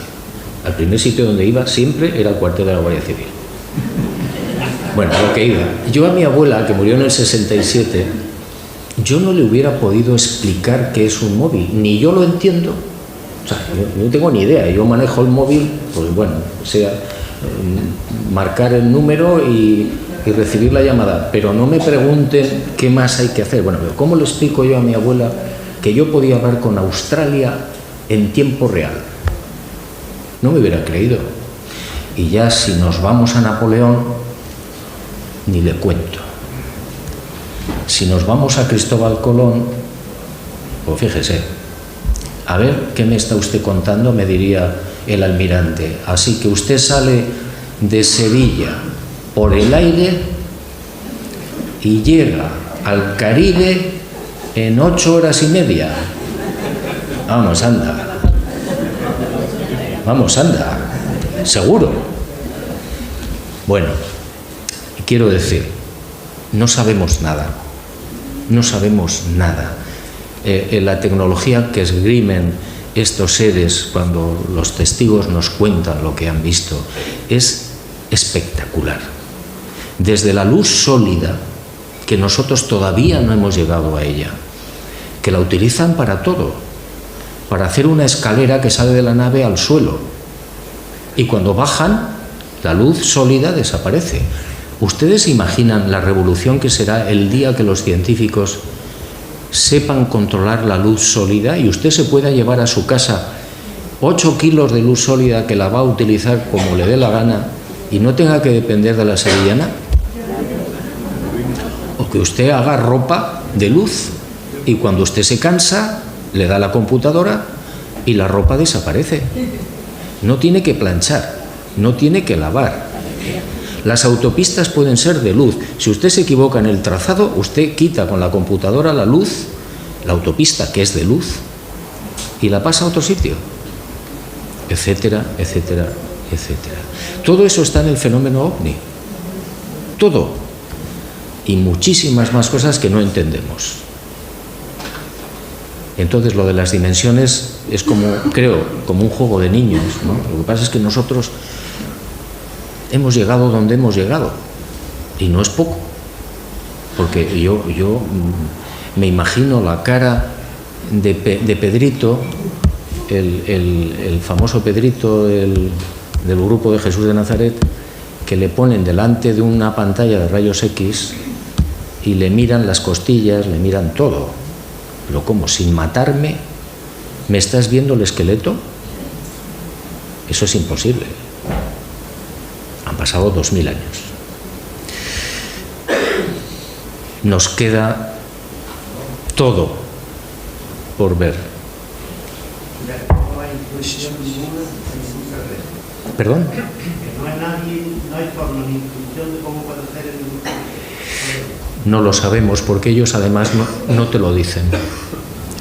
Al primer sitio donde iba siempre era el cuartel de la Guardia Civil. Bueno, lo que iba. Yo a mi abuela, que murió en el 67, yo no le hubiera podido explicar qué es un móvil, ni yo lo entiendo. O sea, yo no tengo ni idea. Yo manejo el móvil, pues bueno, sea marcar el número y recibir la llamada, pero no me pregunten qué más hay que hacer. Bueno, pero ¿cómo le explico yo a mi abuela que yo podía hablar con Australia en tiempo real? No me hubiera creído. Y ya si nos vamos a Napoleón, ni le cuento. Si nos vamos a Cristóbal Colón, pues fíjese, a ver qué me está usted contando, me diría el almirante. Así que usted sale de Sevilla por el aire y llega al Caribe en 8 horas y media. Vamos, anda. Vamos, anda. Seguro. Bueno, quiero decir, no sabemos nada. No sabemos nada. La tecnología que esgrimen estos seres cuando los testigos nos cuentan lo que han visto es espectacular. Desde la luz sólida, que nosotros todavía no hemos llegado a ella, que la utilizan para todo, para hacer una escalera que sale de la nave al suelo, y cuando bajan, la luz sólida desaparece. ¿Ustedes imaginan la revolución que será el día que los científicos sepan controlar la luz sólida y usted se pueda llevar a su casa 8 kilos de luz sólida que la va a utilizar como le dé la gana y no tenga que depender de la sevillana? O que usted haga ropa de luz y cuando usted se cansa le da la computadora y la ropa desaparece. No tiene que planchar, no tiene que lavar. Las autopistas pueden ser de luz. Si usted se equivoca en el trazado, usted quita con la computadora la luz, la autopista que es de luz, y la pasa a otro sitio, etcétera, etcétera, etcétera. Todo eso está en el fenómeno ovni. Todo. Y muchísimas más cosas que no entendemos. Entonces lo de las dimensiones es como, creo, como un juego de niños, ¿no? Lo que pasa es que nosotros hemos llegado donde hemos llegado y no es poco, porque yo me imagino la cara de Pedrito, el famoso Pedrito del grupo de Jesús de Nazaret, que le ponen delante de una pantalla de rayos X y le miran las costillas, le miran todo, pero ¿cómo? ¿Sin matarme me estás viendo el esqueleto? Eso es imposible. Han pasado 2000 años. Nos queda todo por ver. ¿Perdón?
No hay forma ni instrucción de cómo puede ser el grupo.
No lo sabemos porque ellos además no te lo dicen.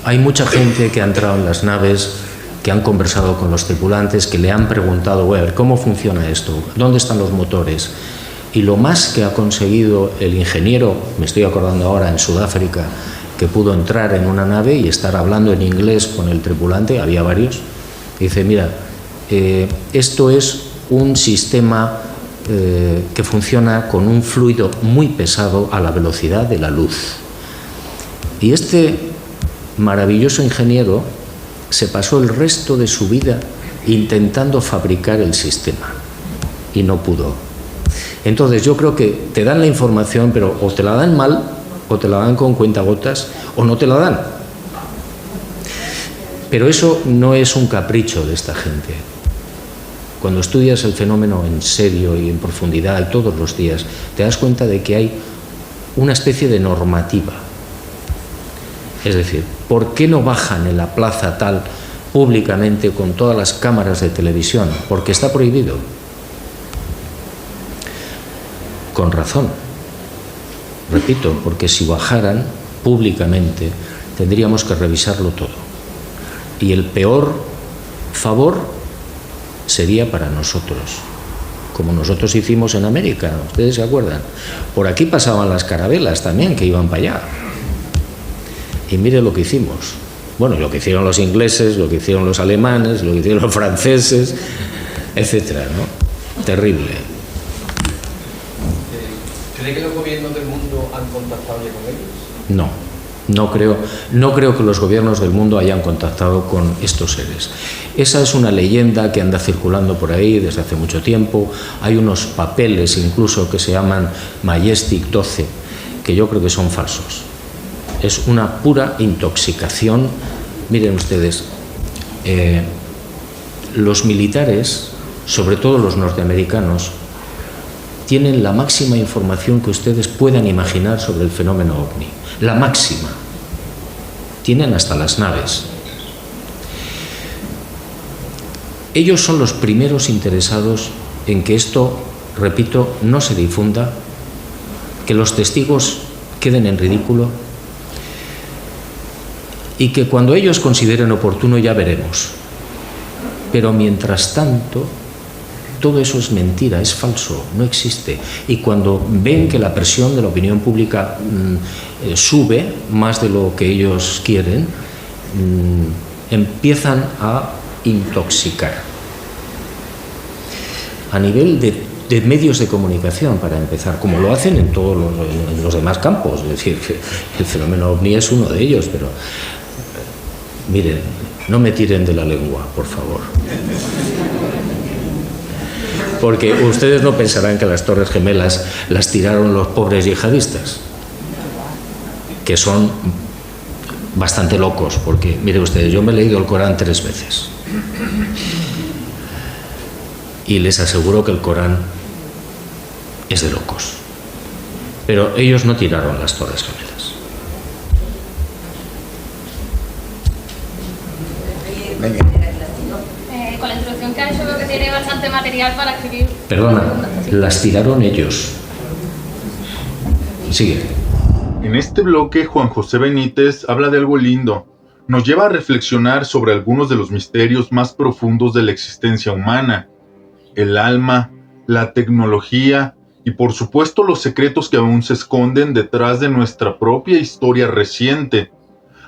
Hay mucha gente que ha entrado en las naves, que han conversado con los tripulantes, que le han preguntado, a ver, ¿cómo funciona esto? ¿Dónde están los motores? Y lo más que ha conseguido el ingeniero, me estoy acordando ahora en Sudáfrica, que pudo entrar en una nave y estar hablando en inglés con el tripulante, había varios, dice, mira, esto es un sistema que funciona con un fluido muy pesado a la velocidad de la luz. Y este maravilloso ingeniero se pasó el resto de su vida intentando fabricar el sistema y no pudo. Entonces yo creo que te dan la información, pero o te la dan mal o te la dan con cuentagotas o no te la dan. Pero eso no es un capricho de esta gente. Cuando estudias el fenómeno en serio y en profundidad y todos los días, te das cuenta de que hay una especie de normativa. Es decir, ¿por qué no bajan en la plaza tal públicamente con todas las cámaras de televisión? Porque está prohibido. Con razón. Repito, porque si bajaran públicamente tendríamos que revisarlo todo. Y el peor favor sería para nosotros, como nosotros hicimos en América, ¿ustedes se acuerdan? Por aquí pasaban las carabelas también, que iban para allá. Y mire lo que hicimos. Bueno, lo que hicieron los ingleses, lo que hicieron los alemanes, lo que hicieron los franceses, etcétera, ¿no? Terrible.
¿Cree que los gobiernos del mundo han contactado ya con ellos?
No. No creo que los gobiernos del mundo hayan contactado con estos seres. Esa es una leyenda que anda circulando por ahí desde hace mucho tiempo. Hay unos papeles incluso que se llaman Majestic 12, que yo creo que son falsos. Es una pura intoxicación. Miren ustedes, los militares, sobre todo los norteamericanos, tienen la máxima información que ustedes puedan imaginar sobre el fenómeno ovni. La máxima. Tienen hasta las naves. Ellos son los primeros interesados en que esto, repito, no se difunda, que los testigos queden en ridículo y que cuando ellos consideren oportuno ya veremos. Pero mientras tanto, todo eso es mentira, es falso, no existe. Y cuando ven que la presión de la opinión pública sube más de lo que ellos quieren, empiezan a intoxicar. A nivel de medios de comunicación, para empezar, como lo hacen en todos los demás campos. Es decir, que el fenómeno ovni es uno de ellos, pero miren, no me tiren de la lengua, por favor. Porque ustedes no pensarán que las Torres Gemelas las tiraron los pobres yihadistas, que son bastante locos, porque, mire ustedes, yo me he leído el Corán 3 veces y les aseguro que el Corán es de locos, pero ellos no tiraron las Torres Gemelas.
Con la introducción que ha hecho veo que tiene bastante material para escribir.
Perdona, las tiraron ellos. Sigue.
En este bloque, Juan José Benítez habla de algo lindo. Nos lleva a reflexionar sobre algunos de los misterios más profundos de la existencia humana. El alma, la tecnología y por supuesto los secretos que aún se esconden detrás de nuestra propia historia reciente.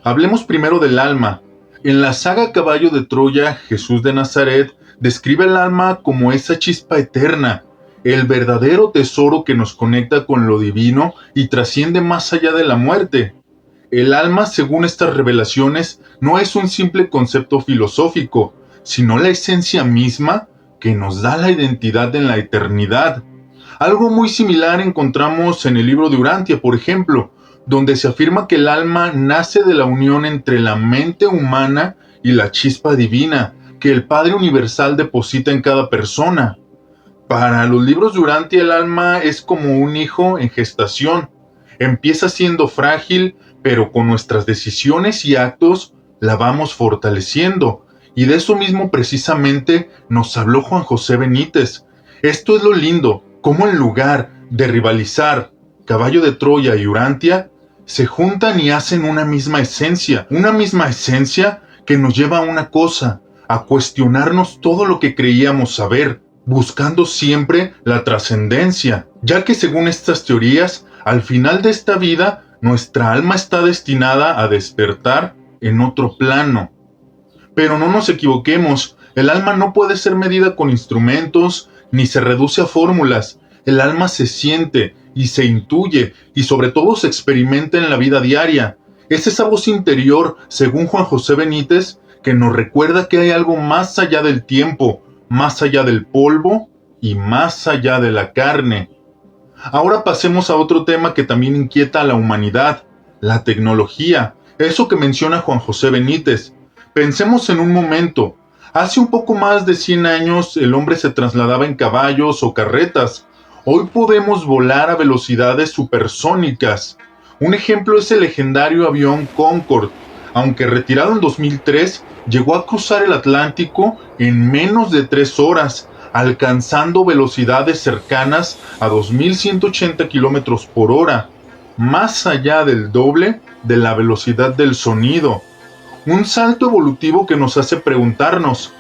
Hablemos primero del alma. En la saga Caballo de Troya, Jesús de Nazaret describe el alma como esa chispa eterna, el verdadero tesoro que nos conecta con lo divino y trasciende más allá de la muerte. El alma, según estas revelaciones, no es un simple concepto filosófico, sino la esencia misma que nos da la identidad en la eternidad. Algo muy similar encontramos en el libro de Urantia, por ejemplo, donde se afirma que el alma nace de la unión entre la mente humana y la chispa divina que el Padre Universal deposita en cada persona. Para los libros de Urantia, el alma es como un hijo en gestación. Empieza siendo frágil, pero con nuestras decisiones y actos la vamos fortaleciendo. Y de eso mismo precisamente nos habló Juan José Benítez. Esto es lo lindo, cómo en lugar de rivalizar Caballo de Troya y Urantia, se juntan y hacen una misma esencia que nos lleva a una cosa, a cuestionarnos todo lo que creíamos saber, buscando siempre la trascendencia, ya que según estas teorías, al final de esta vida, nuestra alma está destinada a despertar en otro plano. Pero no nos equivoquemos, el alma no puede ser medida con instrumentos, ni se reduce a fórmulas. El alma se siente y se intuye y sobre todo se experimenta en la vida diaria. Es esa voz interior, según Juan José Benítez, que nos recuerda que hay algo más allá del tiempo, más allá del polvo y más allá de la carne. Ahora pasemos a otro tema que también inquieta a la humanidad, la tecnología, eso que menciona Juan José Benítez. Pensemos en un momento, hace un poco más de 100 años el hombre se trasladaba en caballos o carretas. Hoy podemos volar a velocidades supersónicas. Un ejemplo es el legendario avión Concorde. Aunque retirado en 2003, llegó a cruzar el Atlántico en menos de 3 horas, alcanzando velocidades cercanas a 2.180 kilómetros por hora, más allá del doble de la velocidad del sonido. Un salto evolutivo que nos hace preguntarnos,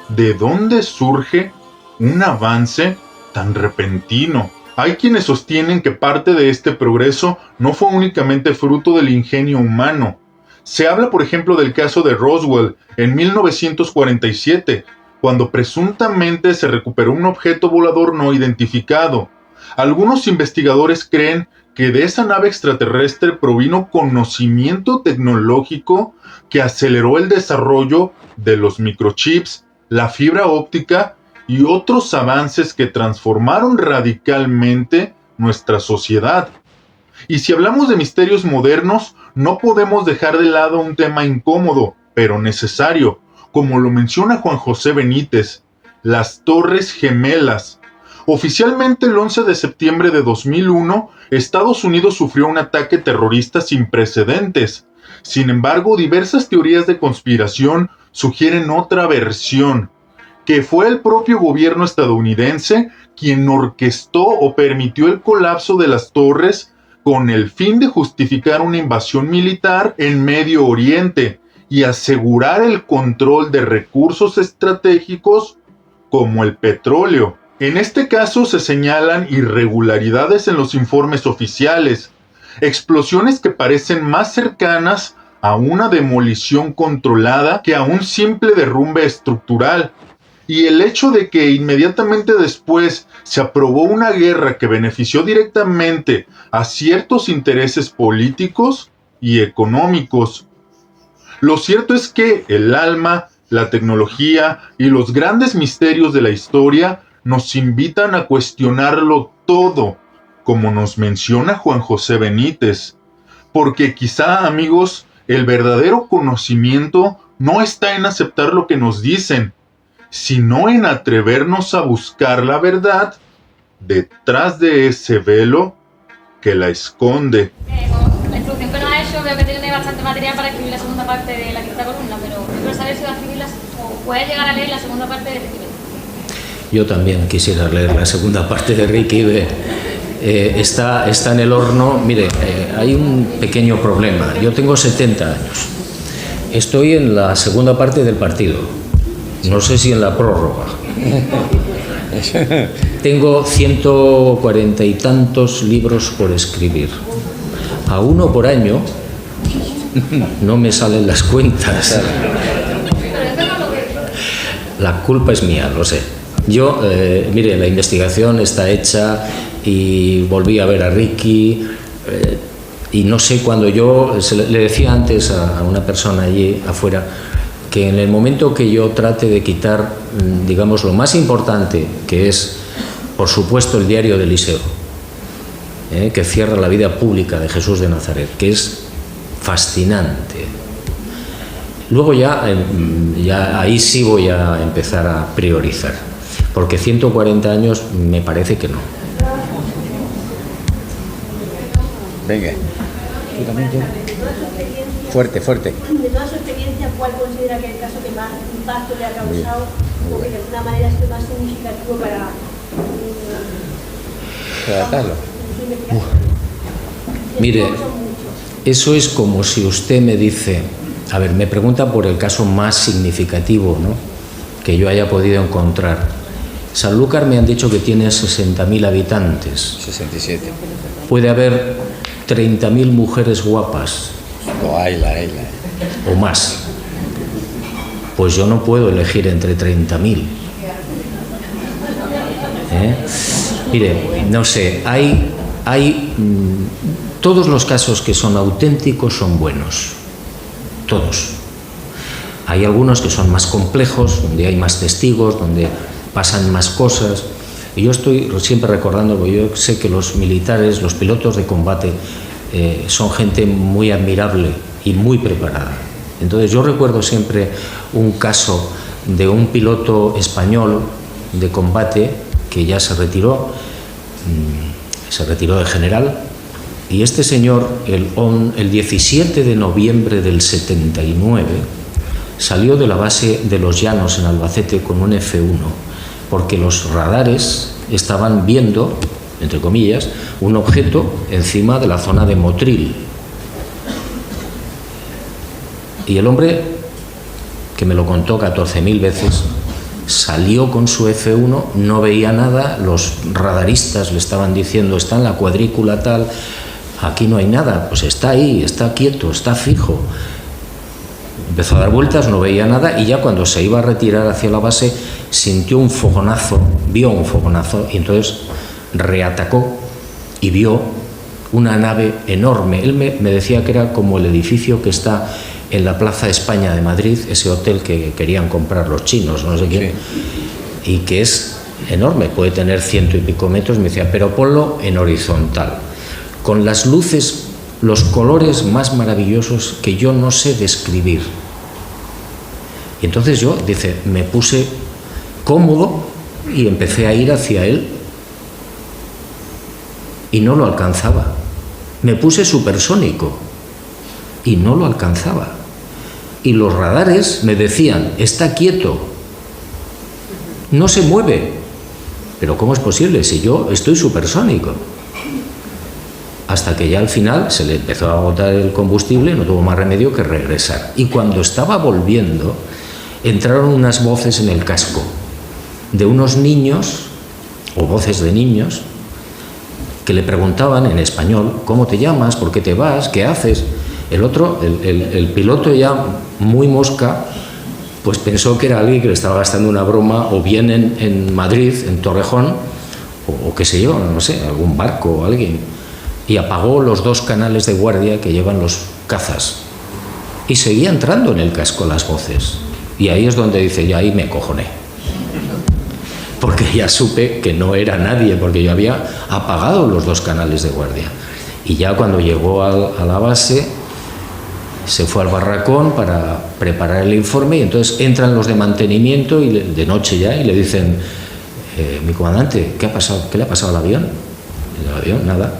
¿de dónde surge un avance tan repentino? Hay quienes sostienen que parte de este progreso no fue únicamente fruto del ingenio humano. Se habla, por ejemplo, del caso de Roswell en 1947, cuando presuntamente se recuperó un objeto volador no identificado. Algunos investigadores creen que de esa nave extraterrestre provino conocimiento tecnológico que aceleró el desarrollo de los microchips, la fibra óptica y otros avances que transformaron radicalmente nuestra sociedad. Y si hablamos de misterios modernos, no podemos dejar de lado un tema incómodo, pero necesario, como lo menciona Juan José Benítez, las Torres Gemelas. Oficialmente el 11 de septiembre de 2001, Estados Unidos sufrió un ataque terrorista sin precedentes. Sin embargo, diversas teorías de conspiración sugieren otra versión, que fue el propio gobierno estadounidense quien orquestó o permitió el colapso de las torres con el fin de justificar una invasión militar en Medio Oriente y asegurar el control de recursos estratégicos como el petróleo. En este caso se señalan irregularidades en los informes oficiales, explosiones que parecen más cercanas a una demolición controlada que a un simple derrumbe estructural. Y el hecho de que inmediatamente después se aprobó una guerra que benefició directamente a ciertos intereses políticos y económicos. Lo cierto es que el alma, la tecnología y los grandes misterios de la historia nos invitan a cuestionarlo todo, como nos menciona Juan José Benítez. Porque quizá, amigos, el verdadero conocimiento no está en aceptar lo que nos dicen, sino en atrevernos a buscar la verdad detrás de ese velo que la esconde.
Con la introducción que nos ha hecho, veo que tiene bastante material para escribir la segunda parte de la quinta columna, pero yo quiero saber si va a escribir o puede llegar a leer la segunda parte de Ricky B.
Yo también quisiera leer la segunda parte de Ricky B. Está en el horno. Mire, hay un pequeño problema. Yo tengo 70 años. Estoy en la segunda parte del partido. No sé si en la prórroga. Tengo 140 y tantos libros por escribir. A uno por año no me salen las cuentas. La culpa es mía, lo sé. Yo, mire, la investigación está hecha y volví a ver a Ricky y no sé cuándo le decía antes a una persona allí afuera que en el momento que yo trate de quitar, digamos, lo más importante, que es, por supuesto, el diario de Eliseo, que cierra la vida pública de Jesús de Nazaret, que es fascinante. Luego ya ahí sí voy a empezar a priorizar, porque 140 años me parece que no.
Venga. Fuerte.
De toda su experiencia, ¿cuál considera que es el caso que más impacto le ha causado o que de alguna manera ha sido más significativo para
tratarlo?
Mire, eso es como si usted me dice, a ver, me pregunta por el caso más significativo, ¿no?, que yo haya podido encontrar. Sanlúcar me han dicho que tiene 60.000 habitantes.
67.
Puede haber 30.000 mujeres guapas. O más. Pues yo no puedo elegir entre 30.000. Mire, no sé, hay todos los casos que son auténticos son buenos. Todos. Hay algunos que son más complejos, donde hay más testigos, donde pasan más cosas. Y yo estoy siempre recordando, porque yo sé que los militares, los pilotos de combate, son gente muy admirable y muy preparada. Entonces yo recuerdo siempre un caso de un piloto español de combate que ya se retiró de general, y este señor el 17 de noviembre del 79 salió de la base de Los Llanos en Albacete con un F-1, porque los radares estaban viendo, entre comillas, un objeto encima de la zona de Motril. Y el hombre, que me lo contó 14.000 veces, salió con su F-1, no veía nada, los radaristas le estaban diciendo, está en la cuadrícula tal, aquí no hay nada, pues está ahí, está quieto, está fijo. Empezó a dar vueltas, no veía nada, y ya cuando se iba a retirar hacia la base sintió un fogonazo, vio un fogonazo, y entonces reatacó y vio una nave enorme. Él me decía que era como el edificio que está en la Plaza España de Madrid, ese hotel que querían comprar los chinos, no sé quién, sí, y que es enorme, puede tener 100 y pico metros. Me decía, pero ponlo en horizontal, con las luces, los colores más maravillosos que yo no sé describir. Y entonces yo, dice, me puse cómodo y empecé a ir hacia él y no lo alcanzaba. Me puse supersónico y no lo alcanzaba. Y los radares me decían, está quieto, no se mueve. Pero ¿cómo es posible si yo estoy supersónico? Hasta que ya al final se le empezó a agotar el combustible, no tuvo más remedio que regresar. Y cuando estaba volviendo, entraron unas voces en el casco de unos niños, o voces de niños, que le preguntaban en español, ¿cómo te llamas? ¿Por qué te vas? ¿Qué haces? El otro, el piloto, ya muy mosca, pues pensó que era alguien que le estaba gastando una broma, o bien en Madrid, en Torrejón, o qué sé yo, no sé, algún barco o alguien, y apagó los 2 canales de guardia que llevan los cazas, y seguía entrando en el casco las voces, y ahí es donde dice, ya ahí me cojoné, porque ya supe que no era nadie, porque yo había apagado los 2 canales de guardia. Y ya cuando llegó a la base, se fue al barracón para preparar el informe, y entonces entran los de mantenimiento, y de noche ya, y le dicen, mi comandante, ¿qué ha pasado? ¿Qué le ha pasado al avión? El avión, nada.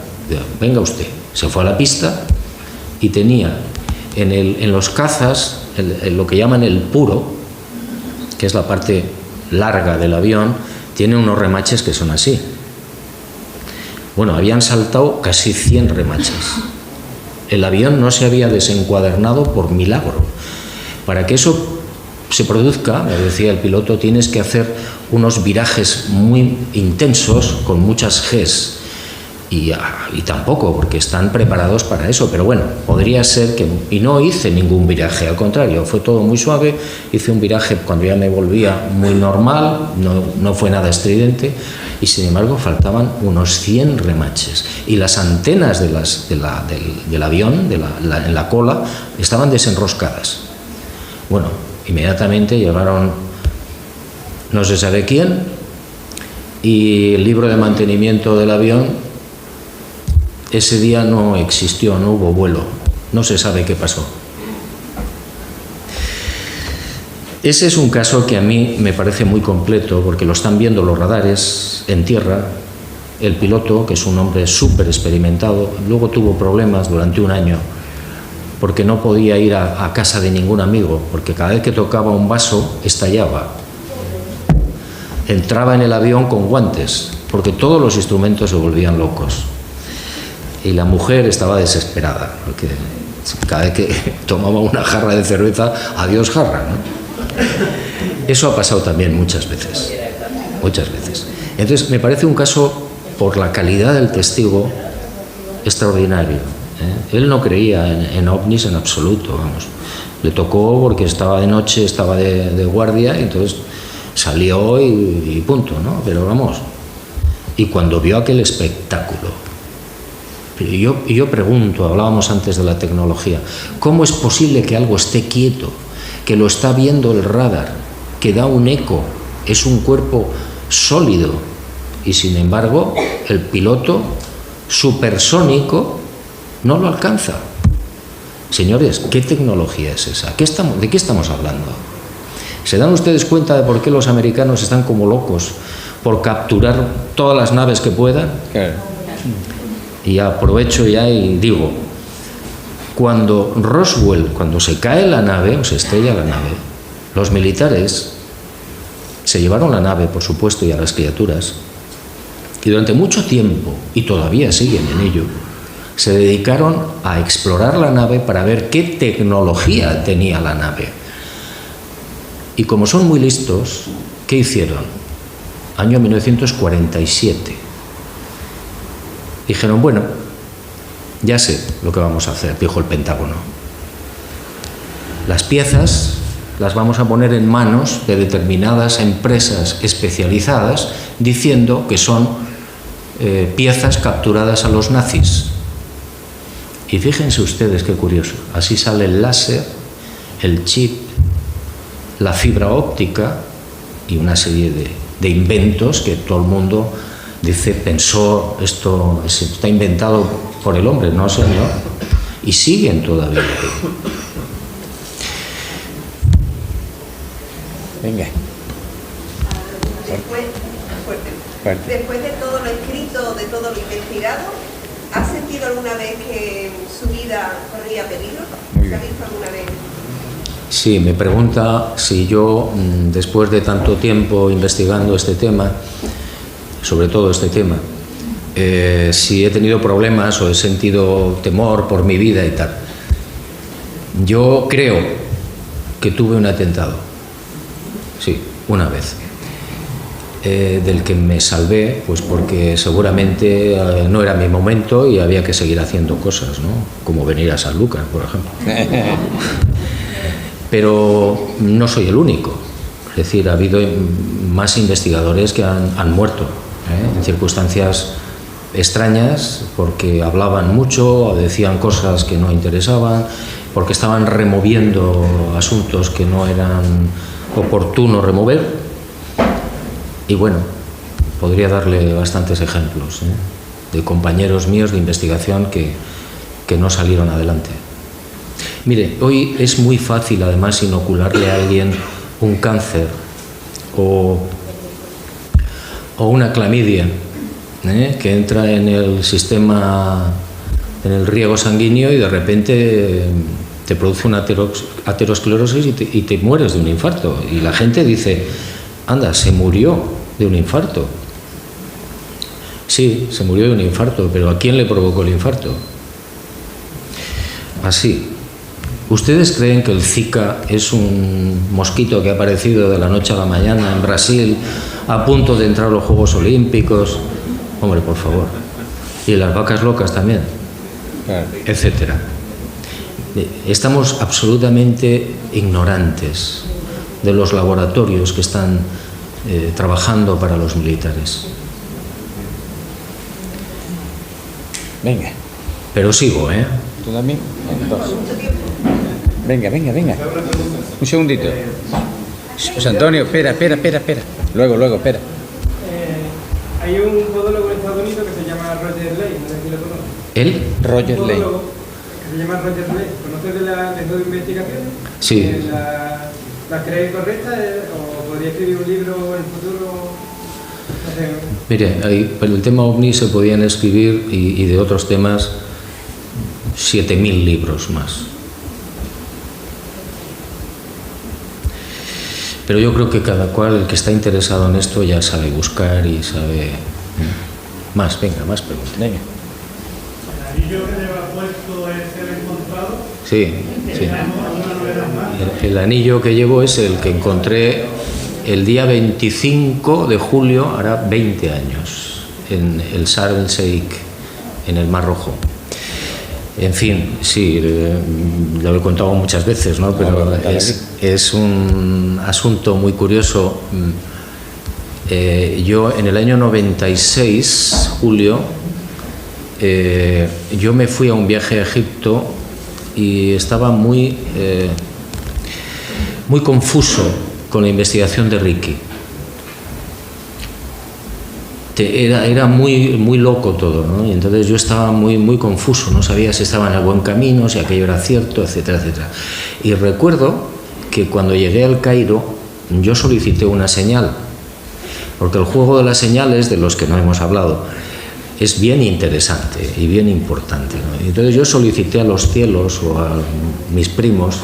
Venga usted. Se fue a la pista y tenía en los cazas lo que llaman el puro, que es la parte larga del avión, tiene unos remaches que son así. Bueno, habían saltado casi 100 remaches. El avión no se había desencuadernado por milagro. Para que eso se produzca, me decía el piloto, tienes que hacer unos virajes muy intensos con muchas Gs. Y tampoco, porque están preparados para eso, pero bueno, podría ser que... Y no hice ningún viraje, al contrario, fue todo muy suave. Hice un viraje cuando ya me volvía muy normal, no fue nada estridente, y sin embargo faltaban unos 100 remaches. Y las antenas del avión, en la cola, estaban desenroscadas. Bueno, inmediatamente llegaron no se sabe quién, y el libro de mantenimiento del avión ese día no existió, no hubo vuelo, no se sabe qué pasó. Ese es un caso que a mí me parece muy completo, porque lo están viendo los radares en tierra. El piloto, que es un hombre súper experimentado, luego tuvo problemas durante un año porque no podía ir a casa de ningún amigo, porque cada vez que tocaba un vaso estallaba. Entraba en el avión con guantes, porque todos los instrumentos se volvían locos. Y la mujer estaba desesperada, porque cada vez que tomaba una jarra de cerveza, adiós jarra, ¿no? Eso ha pasado también muchas veces. Entonces, me parece un caso, por la calidad del testigo, extraordinario. Él no creía en ovnis en absoluto, vamos. Le tocó porque estaba de noche, estaba de guardia, y entonces salió y punto, ¿no? Pero vamos. Y cuando vio aquel espectáculo, y yo pregunto, hablábamos antes de la tecnología, ¿cómo es posible que algo esté quieto, que lo está viendo el radar, que da un eco, es un cuerpo sólido, y sin embargo el piloto supersónico no lo alcanza. Señores, ¿qué tecnología es esa? ¿De qué estamos hablando? ¿Se dan ustedes cuenta de por qué los americanos están como locos por capturar todas las naves que puedan?
Claro.
Y aprovecho ya y digo, cuando Roswell, cuando se cae la nave o se estrella la nave, los militares se llevaron la nave, por supuesto, y a las criaturas, y durante mucho tiempo, y todavía siguen en ello, se dedicaron a explorar la nave para ver qué tecnología tenía la nave. Y como son muy listos, ¿qué hicieron? Año 1947. Dijeron, bueno, ya sé lo que vamos a hacer, dijo el Pentágono. Las piezas las vamos a poner en manos de determinadas empresas especializadas, diciendo que son piezas capturadas a los nazis. Y fíjense ustedes qué curioso, así sale el láser, el chip, la fibra óptica y una serie de inventos que todo el mundo dice, pensó, esto está inventado por el hombre, no señor, y siguen todavía ahí.
Venga.
Después de todo lo escrito, de todo lo investigado, ¿ha sentido alguna vez que su vida corría peligro? ¿Se ha visto alguna vez?
Sí, me pregunta si yo, después de tanto tiempo investigando este tema, sobre todo este tema, si he tenido problemas o he sentido temor por mi vida y tal. Yo creo que tuve un atentado, sí, una vez, del que me salvé, pues porque seguramente no era mi momento y había que seguir haciendo cosas, ¿no? Como venir a San Lucas, por ejemplo. Pero no soy el único, es decir, ha habido más investigadores que han muerto, en circunstancias extrañas, porque hablaban mucho o decían cosas que no interesaban, porque estaban removiendo asuntos que no eran oportuno remover. Y bueno, podría darle bastantes ejemplos de compañeros míos de investigación que no salieron adelante. Mire, hoy es muy fácil además inocularle a alguien un cáncer o una clamidia que entra en el sistema, en el riego sanguíneo, y de repente te produce una aterosclerosis y te mueres de un infarto. Y la gente dice, anda, se murió de un infarto. Sí, se murió de un infarto, pero ¿a quién le provocó el infarto? Así. ¿Ustedes creen que el Zika es un mosquito que ha aparecido de la noche a la mañana en Brasil, a punto de entrar a los Juegos Olímpicos? Hombre, por favor. Y las vacas locas también, etcétera. Estamos absolutamente ignorantes de los laboratorios que están trabajando para los militares.
Venga.
Pero sigo, ¿eh?
¿Tú también? Dos. Venga. Un segundito. José Antonio, espera. Luego, espera.
Hay un podólogo en Estados Unidos que se llama Roger Ley, no sé si lo conoce.
¿Él?
Roger Ley.
Que se llama Roger Ley. ¿Conoces de su investigación?
Sí.
¿La cree correcta o podría escribir un libro en el futuro? No sé.
Mire, por el tema OVNI se podían escribir, y de otros temas, 7.000 libros más. Pero yo creo que cada cual, el que está interesado en esto, ya sabe buscar y sabe... Más preguntas. Venga.
¿El anillo que lleva puesto es el encontrado?
Sí. El anillo que llevo es el que encontré el día 25 de julio, hará 20 años, en el Sharm el Sheikh, en el Mar Rojo. En fin, sí, lo he contado muchas veces, ¿no? Pero es un asunto muy curioso. Yo en el año 96, julio, yo me fui a un viaje a Egipto y estaba muy confuso con la investigación de Ricky. era muy loco todo, ¿no? Y entonces yo estaba muy confuso, no sabía si estaba en el buen camino, si aquello era cierto, etcétera, etcétera. Y recuerdo que cuando llegué al Cairo yo solicité una señal, porque el juego de las señales, de los que no hemos hablado, es bien interesante y bien importante, ¿no? Y entonces yo solicité a los cielos o a mis primos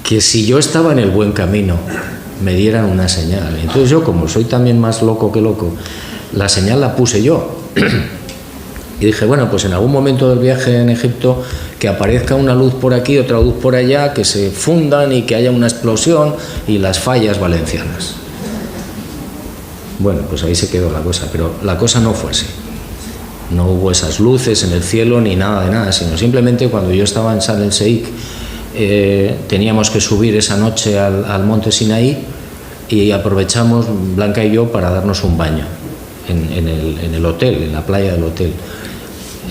que si yo estaba en el buen camino me dieran una señal. Entonces yo, como soy también más loco que loco, la señal la puse yo. Y dije, bueno, pues en algún momento del viaje en Egipto que aparezca una luz por aquí, otra luz por allá, que se fundan y que haya una explosión y las fallas valencianas. Bueno, pues ahí se quedó la cosa, pero la cosa no fue así. No hubo esas luces en el cielo ni nada de nada, sino simplemente cuando yo estaba en Sharm el Sheikh, teníamos que subir esa noche al monte Sinaí y aprovechamos, Blanca y yo, para darnos un baño en el hotel, en la playa del hotel.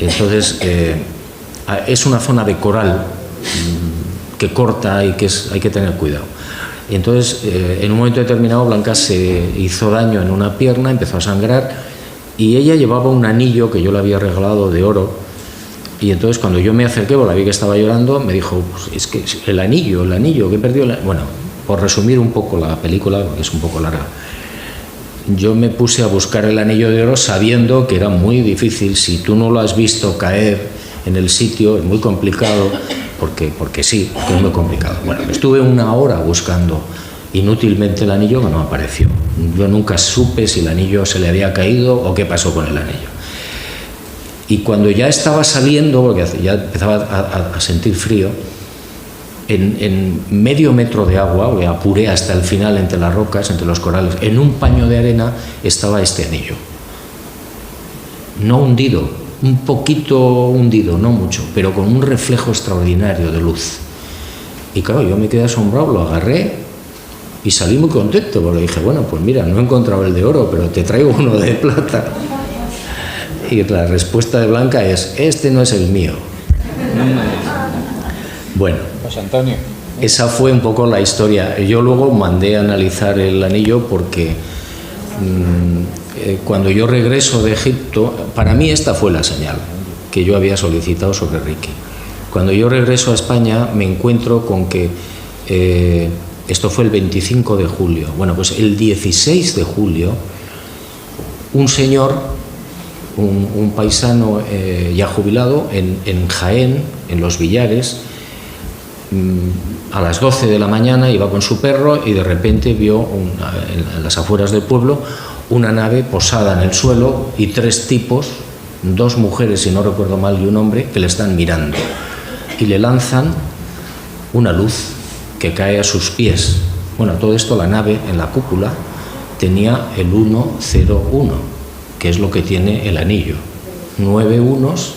Entonces, es una zona de coral que corta y que hay que tener cuidado. Y entonces, en un momento determinado, Blanca se hizo daño en una pierna, empezó a sangrar y ella llevaba un anillo que yo le había regalado de oro. Y entonces cuando yo me acerqué, porque la vi que estaba llorando, me dijo, pues es que el anillo, que he perdido. Bueno, por resumir un poco la película, porque es un poco larga, yo me puse a buscar el anillo de oro sabiendo que era muy difícil. Si tú no lo has visto caer en el sitio, es muy complicado, porque sí, es muy complicado. Bueno, estuve una hora buscando inútilmente el anillo que no apareció. Yo nunca supe si el anillo se le había caído o qué pasó con el anillo. Y cuando ya estaba saliendo, porque ya empezaba a sentir frío, en medio metro de agua, me apuré hasta el final entre las rocas, entre los corales, en un paño de arena estaba este anillo. No hundido, un poquito hundido, no mucho, pero con un reflejo extraordinario de luz. Y claro, yo me quedé asombrado, lo agarré y salí muy contento, porque dije, bueno, pues mira, no he encontrado el de oro, pero te traigo uno de plata. Y la respuesta de Blanca es, este no es el mío. Bueno,
José Antonio.
Esa fue un poco la historia. Yo luego mandé a analizar el anillo porque cuando yo regreso de Egipto, para mí esta fue la señal que yo había solicitado sobre Ricky. Cuando yo regreso a España me encuentro con que esto fue el 25 de julio. Bueno, pues el 16 de julio un señor, un paisano ya jubilado en Jaén, en Los Villares, a las 12 de la mañana iba con su perro y de repente vio en las afueras del pueblo una nave posada en el suelo y 3 tipos, 2 mujeres si no recuerdo mal y un hombre, que le están mirando y le lanzan una luz que cae a sus pies. Bueno, todo esto, la nave en la cúpula tenía el 101, que es lo que tiene el anillo, 9 unos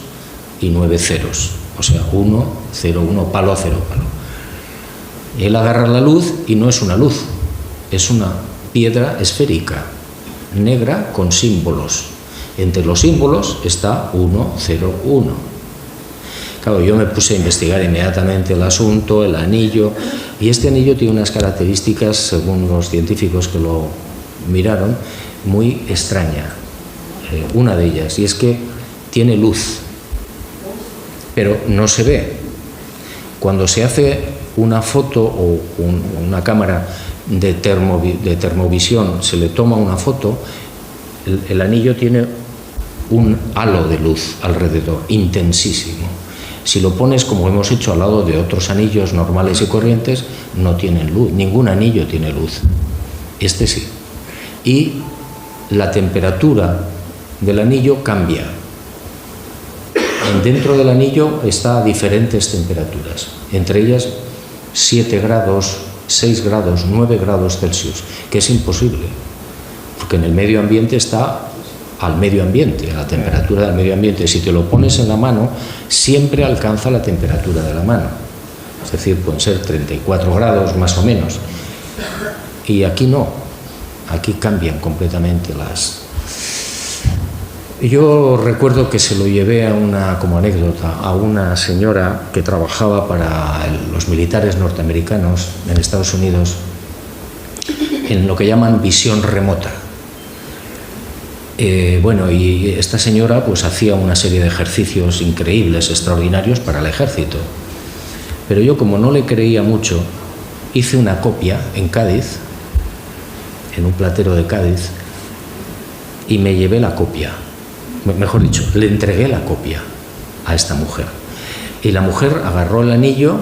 y 9 ceros, o sea, 1, 0, 1, palo a 0, palo. Él agarra la luz y no es una luz, es una piedra esférica, negra con símbolos. Entre los símbolos está 1, 0, 1. Claro, yo me puse a investigar inmediatamente el asunto, el anillo, y este anillo tiene unas características, según los científicos que lo miraron, muy extraña. Una de ellas, y es que tiene luz, pero no se ve. Cuando se hace una foto o una cámara de termovisión, se le toma una foto, el anillo tiene un halo de luz alrededor, intensísimo. Si lo pones, como hemos hecho, al lado de otros anillos normales y corrientes, no tienen luz, ningún anillo tiene luz. Este sí. Y la temperatura del anillo cambia. Dentro del anillo está a diferentes temperaturas, entre ellas 7 grados, 6 grados, 9 grados Celsius, que es imposible, porque en el medio ambiente está al medio ambiente, a la temperatura del medio ambiente. Si te lo pones en la mano, siempre alcanza la temperatura de la mano, es decir, pueden ser 34 grados más o menos, y aquí no, aquí cambian completamente las... Yo recuerdo que se lo llevé como anécdota a una señora que trabajaba para los militares norteamericanos en Estados Unidos en lo que llaman visión remota. Bueno, y esta señora pues hacía una serie de ejercicios increíbles, extraordinarios para el ejército. Pero yo, como no le creía mucho, hice una copia en Cádiz, en un platero de Cádiz, y me llevé la copia. Mejor dicho, le entregué la copia a esta mujer. Y la mujer agarró el anillo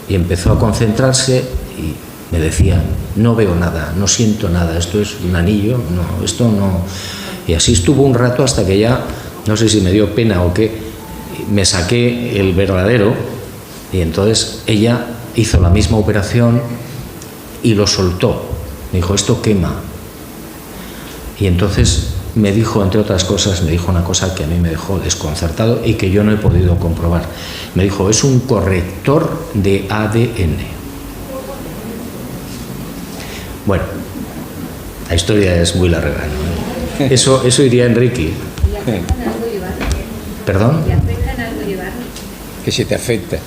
y empezó a concentrarse y me decía: no veo nada, no siento nada, esto es un anillo, no, esto no... Y así estuvo un rato hasta que ya, no sé si me dio pena o qué, me saqué el verdadero, y entonces ella hizo la misma operación y lo soltó. Me dijo: esto quema. Y entonces me dijo, entre otras cosas, me dijo una cosa que a mí me dejó desconcertado y que yo no he podido comprobar. Me dijo: es un corrector de ADN. Bueno, la historia es muy larga, ¿no? Eso iría Enrique. ¿Perdón?
Que si te afecta.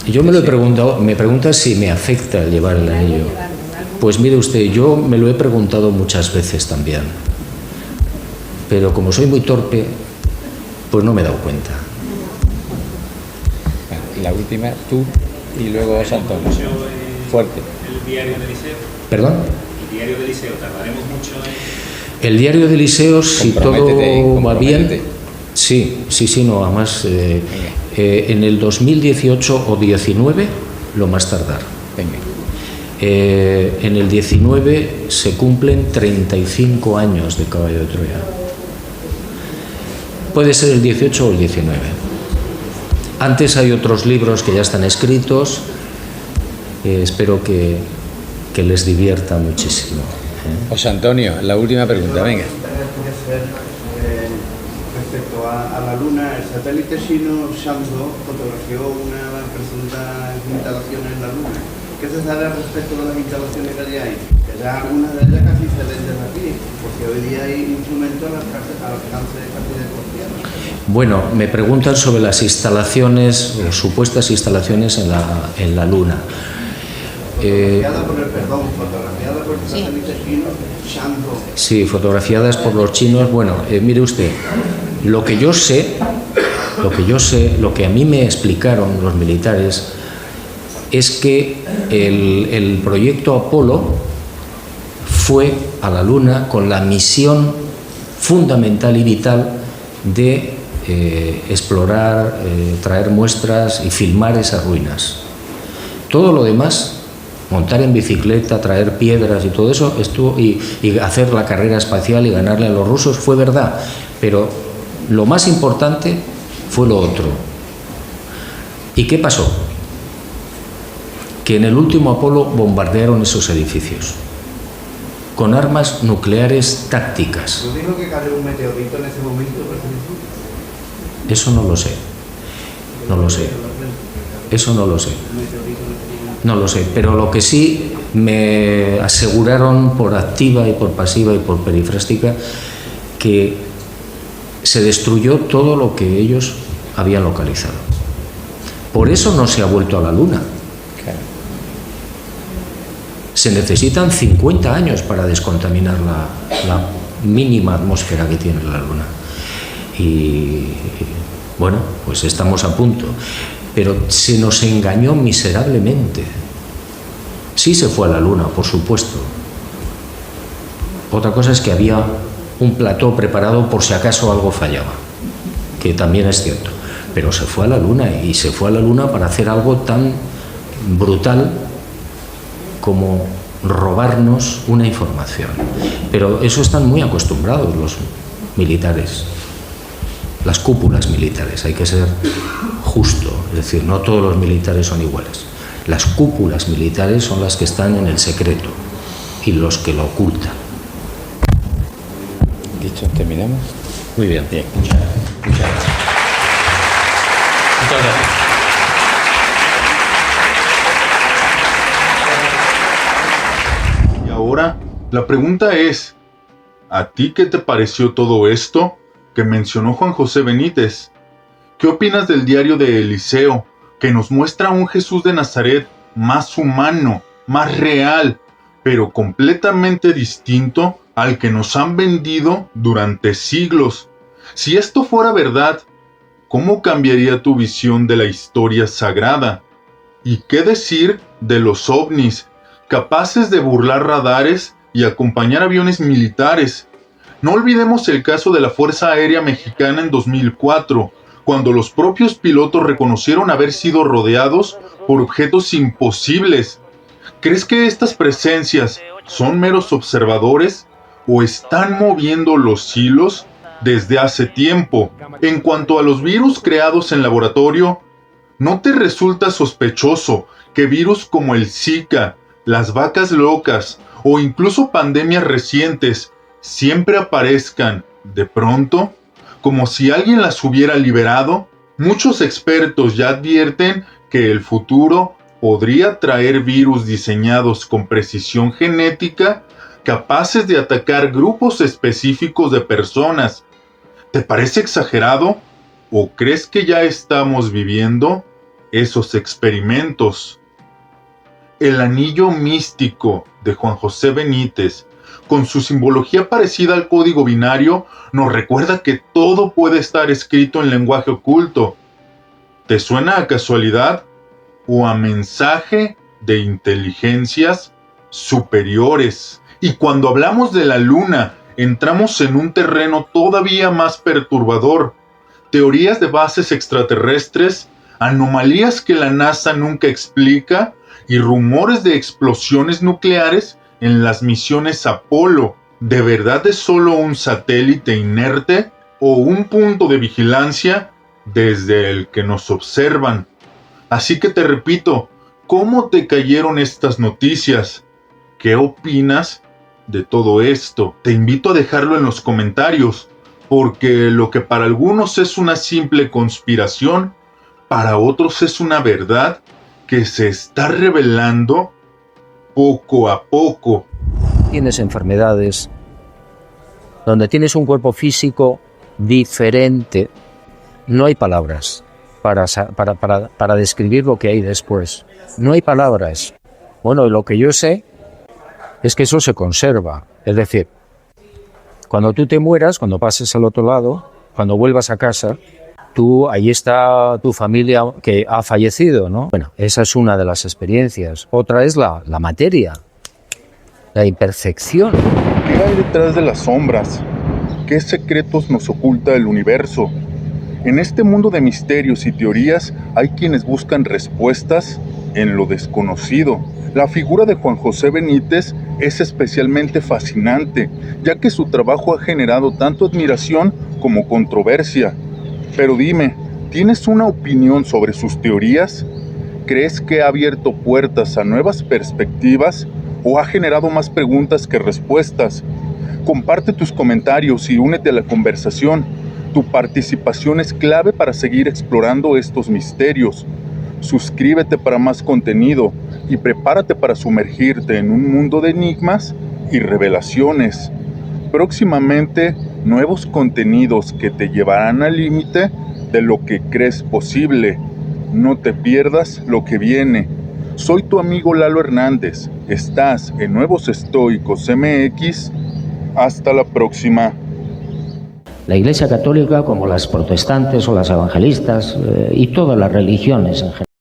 Yo me lo he preguntado, me pregunta si me afecta el llevar el anillo. Pues mire usted, yo me lo he preguntado muchas veces también. Pero como soy muy torpe, pues no me he dado cuenta.
La última, tú y luego Antonio. Fuerte.
El diario de Liceo.
¿Perdón?
El diario de Liceo, tardaremos mucho en...
El diario de Liceo, si todo va bien, sí, no, además en el 2018 o 19, lo más tardar. En el 19 se cumplen 35 años de Caballo de Troya. Puede ser el 18 o el 19. Antes hay otros libros que ya están escritos, espero que les divierta muchísimo.
José Antonio, la última pregunta, venga.
Respecto a la Luna, el satélite chino Shando fotografió una presunta instalaciones en la Luna. ¿Qué se sabe respecto de las instalaciones que hay? Que ya algunas de ellas casi se ven desde aquí, porque hoy día hay instrumentos al alcance casi de cualquiera.
Bueno, me preguntan sobre las instalaciones, supuestas instalaciones en la Luna.
Fotografiada por el satélite chino Shando.
Sí, fotografiadas por los chinos. Bueno, mire usted, lo que yo sé, lo que a mí me explicaron los militares es que el proyecto Apolo fue a la Luna con la misión fundamental y vital de explorar, traer muestras y filmar esas ruinas. Todo lo demás, montar en bicicleta, traer piedras y todo eso, y hacer la carrera espacial y ganarle a los rusos, fue verdad, pero lo más importante fue lo otro. ¿Y qué pasó? Que en el último Apolo bombardearon esos edificios con armas nucleares tácticas.
¿No dijo que cayó un meteorito en ese momento?
Eso no lo sé. Eso no lo sé. No lo sé, pero lo que sí me aseguraron por activa y por pasiva y por perifrástica, que se destruyó todo lo que ellos habían localizado. Por eso no se ha vuelto a la Luna. Se necesitan 50 años para descontaminar la mínima atmósfera que tiene la Luna. Y bueno, pues estamos a punto. Pero se nos engañó miserablemente. Sí se fue a la Luna, por supuesto. Otra cosa es que había un plató preparado por si acaso algo fallaba, que también es cierto. Pero se fue a la Luna, y se fue a la Luna para hacer algo tan brutal como robarnos una información. Pero eso están muy acostumbrados los militares, las cúpulas militares, hay que ser justo, es decir, no todos los militares son iguales. Las cúpulas militares son las que están en el secreto y los que lo ocultan.
Dicho, ¿terminamos?
Muy bien.
Bien, muchas gracias.
Muchas gracias.
Y ahora, la pregunta es, ¿a ti qué te pareció todo esto que mencionó Juan José Benítez? ¿Qué opinas del diario de Eliseo, que nos muestra a un Jesús de Nazaret más humano, más real, pero completamente distinto al que nos han vendido durante siglos. Si esto fuera verdad, ¿cómo cambiaría tu visión de la historia sagrada? ¿Y qué decir de los ovnis, capaces de burlar radares y acompañar aviones militares? No olvidemos el caso de la Fuerza Aérea Mexicana en 2004, cuando los propios pilotos reconocieron haber sido rodeados por objetos imposibles. ¿Crees que estas presencias son meros observadores o están moviendo los hilos desde hace tiempo? En cuanto a los virus creados en laboratorio, ¿no te resulta sospechoso que virus como el Zika, las vacas locas o incluso pandemias recientes siempre aparezcan de pronto, como si alguien las hubiera liberado? Muchos expertos ya advierten que el futuro podría traer virus diseñados con precisión genética, capaces de atacar grupos específicos de personas. ¿Te parece exagerado? ¿O crees que ya estamos viviendo esos experimentos? El anillo místico de Juan José Benítez, con su simbología parecida al código binario, nos recuerda que todo puede estar escrito en lenguaje oculto. ¿Te suena a casualidad o a mensaje de inteligencias superiores? Y cuando hablamos de la luna, entramos en un terreno todavía más perturbador. Teorías de bases extraterrestres, anomalías que la NASA nunca explica y rumores de explosiones nucleares en las misiones Apolo. ¿De verdad es solo un satélite inerte o un punto de vigilancia desde el que nos observan? Así que te repito, ¿cómo te cayeron estas noticias? ¿Qué opinas de todo esto? Te invito a dejarlo en los comentarios, porque lo que para algunos es una simple conspiración, para otros es una verdad que se está revelando poco a poco.
Tienes enfermedades donde tienes un cuerpo físico diferente. No hay palabras para describir lo que hay después. No hay palabras. Bueno, lo que yo sé es que eso se conserva. Es decir, cuando tú te mueras, cuando pases al otro lado, cuando vuelvas a casa, ahí está tu familia que ha fallecido, ¿no? Bueno, esa es una de las experiencias. Otra es la materia, la imperfección.
¿Qué hay detrás de las sombras? ¿Qué secretos nos oculta el universo? En este mundo de misterios y teorías hay quienes buscan respuestas en lo desconocido. La figura de Juan José Benítez es especialmente fascinante, ya que su trabajo ha generado tanto admiración como controversia. Pero dime, ¿tienes una opinión sobre sus teorías? ¿Crees que ha abierto puertas a nuevas perspectivas o ha generado más preguntas que respuestas? Comparte tus comentarios y únete a la conversación. Tu participación es clave para seguir explorando estos misterios. Suscríbete para más contenido y prepárate para sumergirte en un mundo de enigmas y revelaciones. Próximamente, nuevos contenidos que te llevarán al límite de lo que crees posible. No te pierdas lo que viene. Soy tu amigo Lalo Hernández. Estás en Nuevos Estoicos MX. Hasta la próxima.
La Iglesia Católica, como las protestantes o las evangelistas y todas las religiones en general,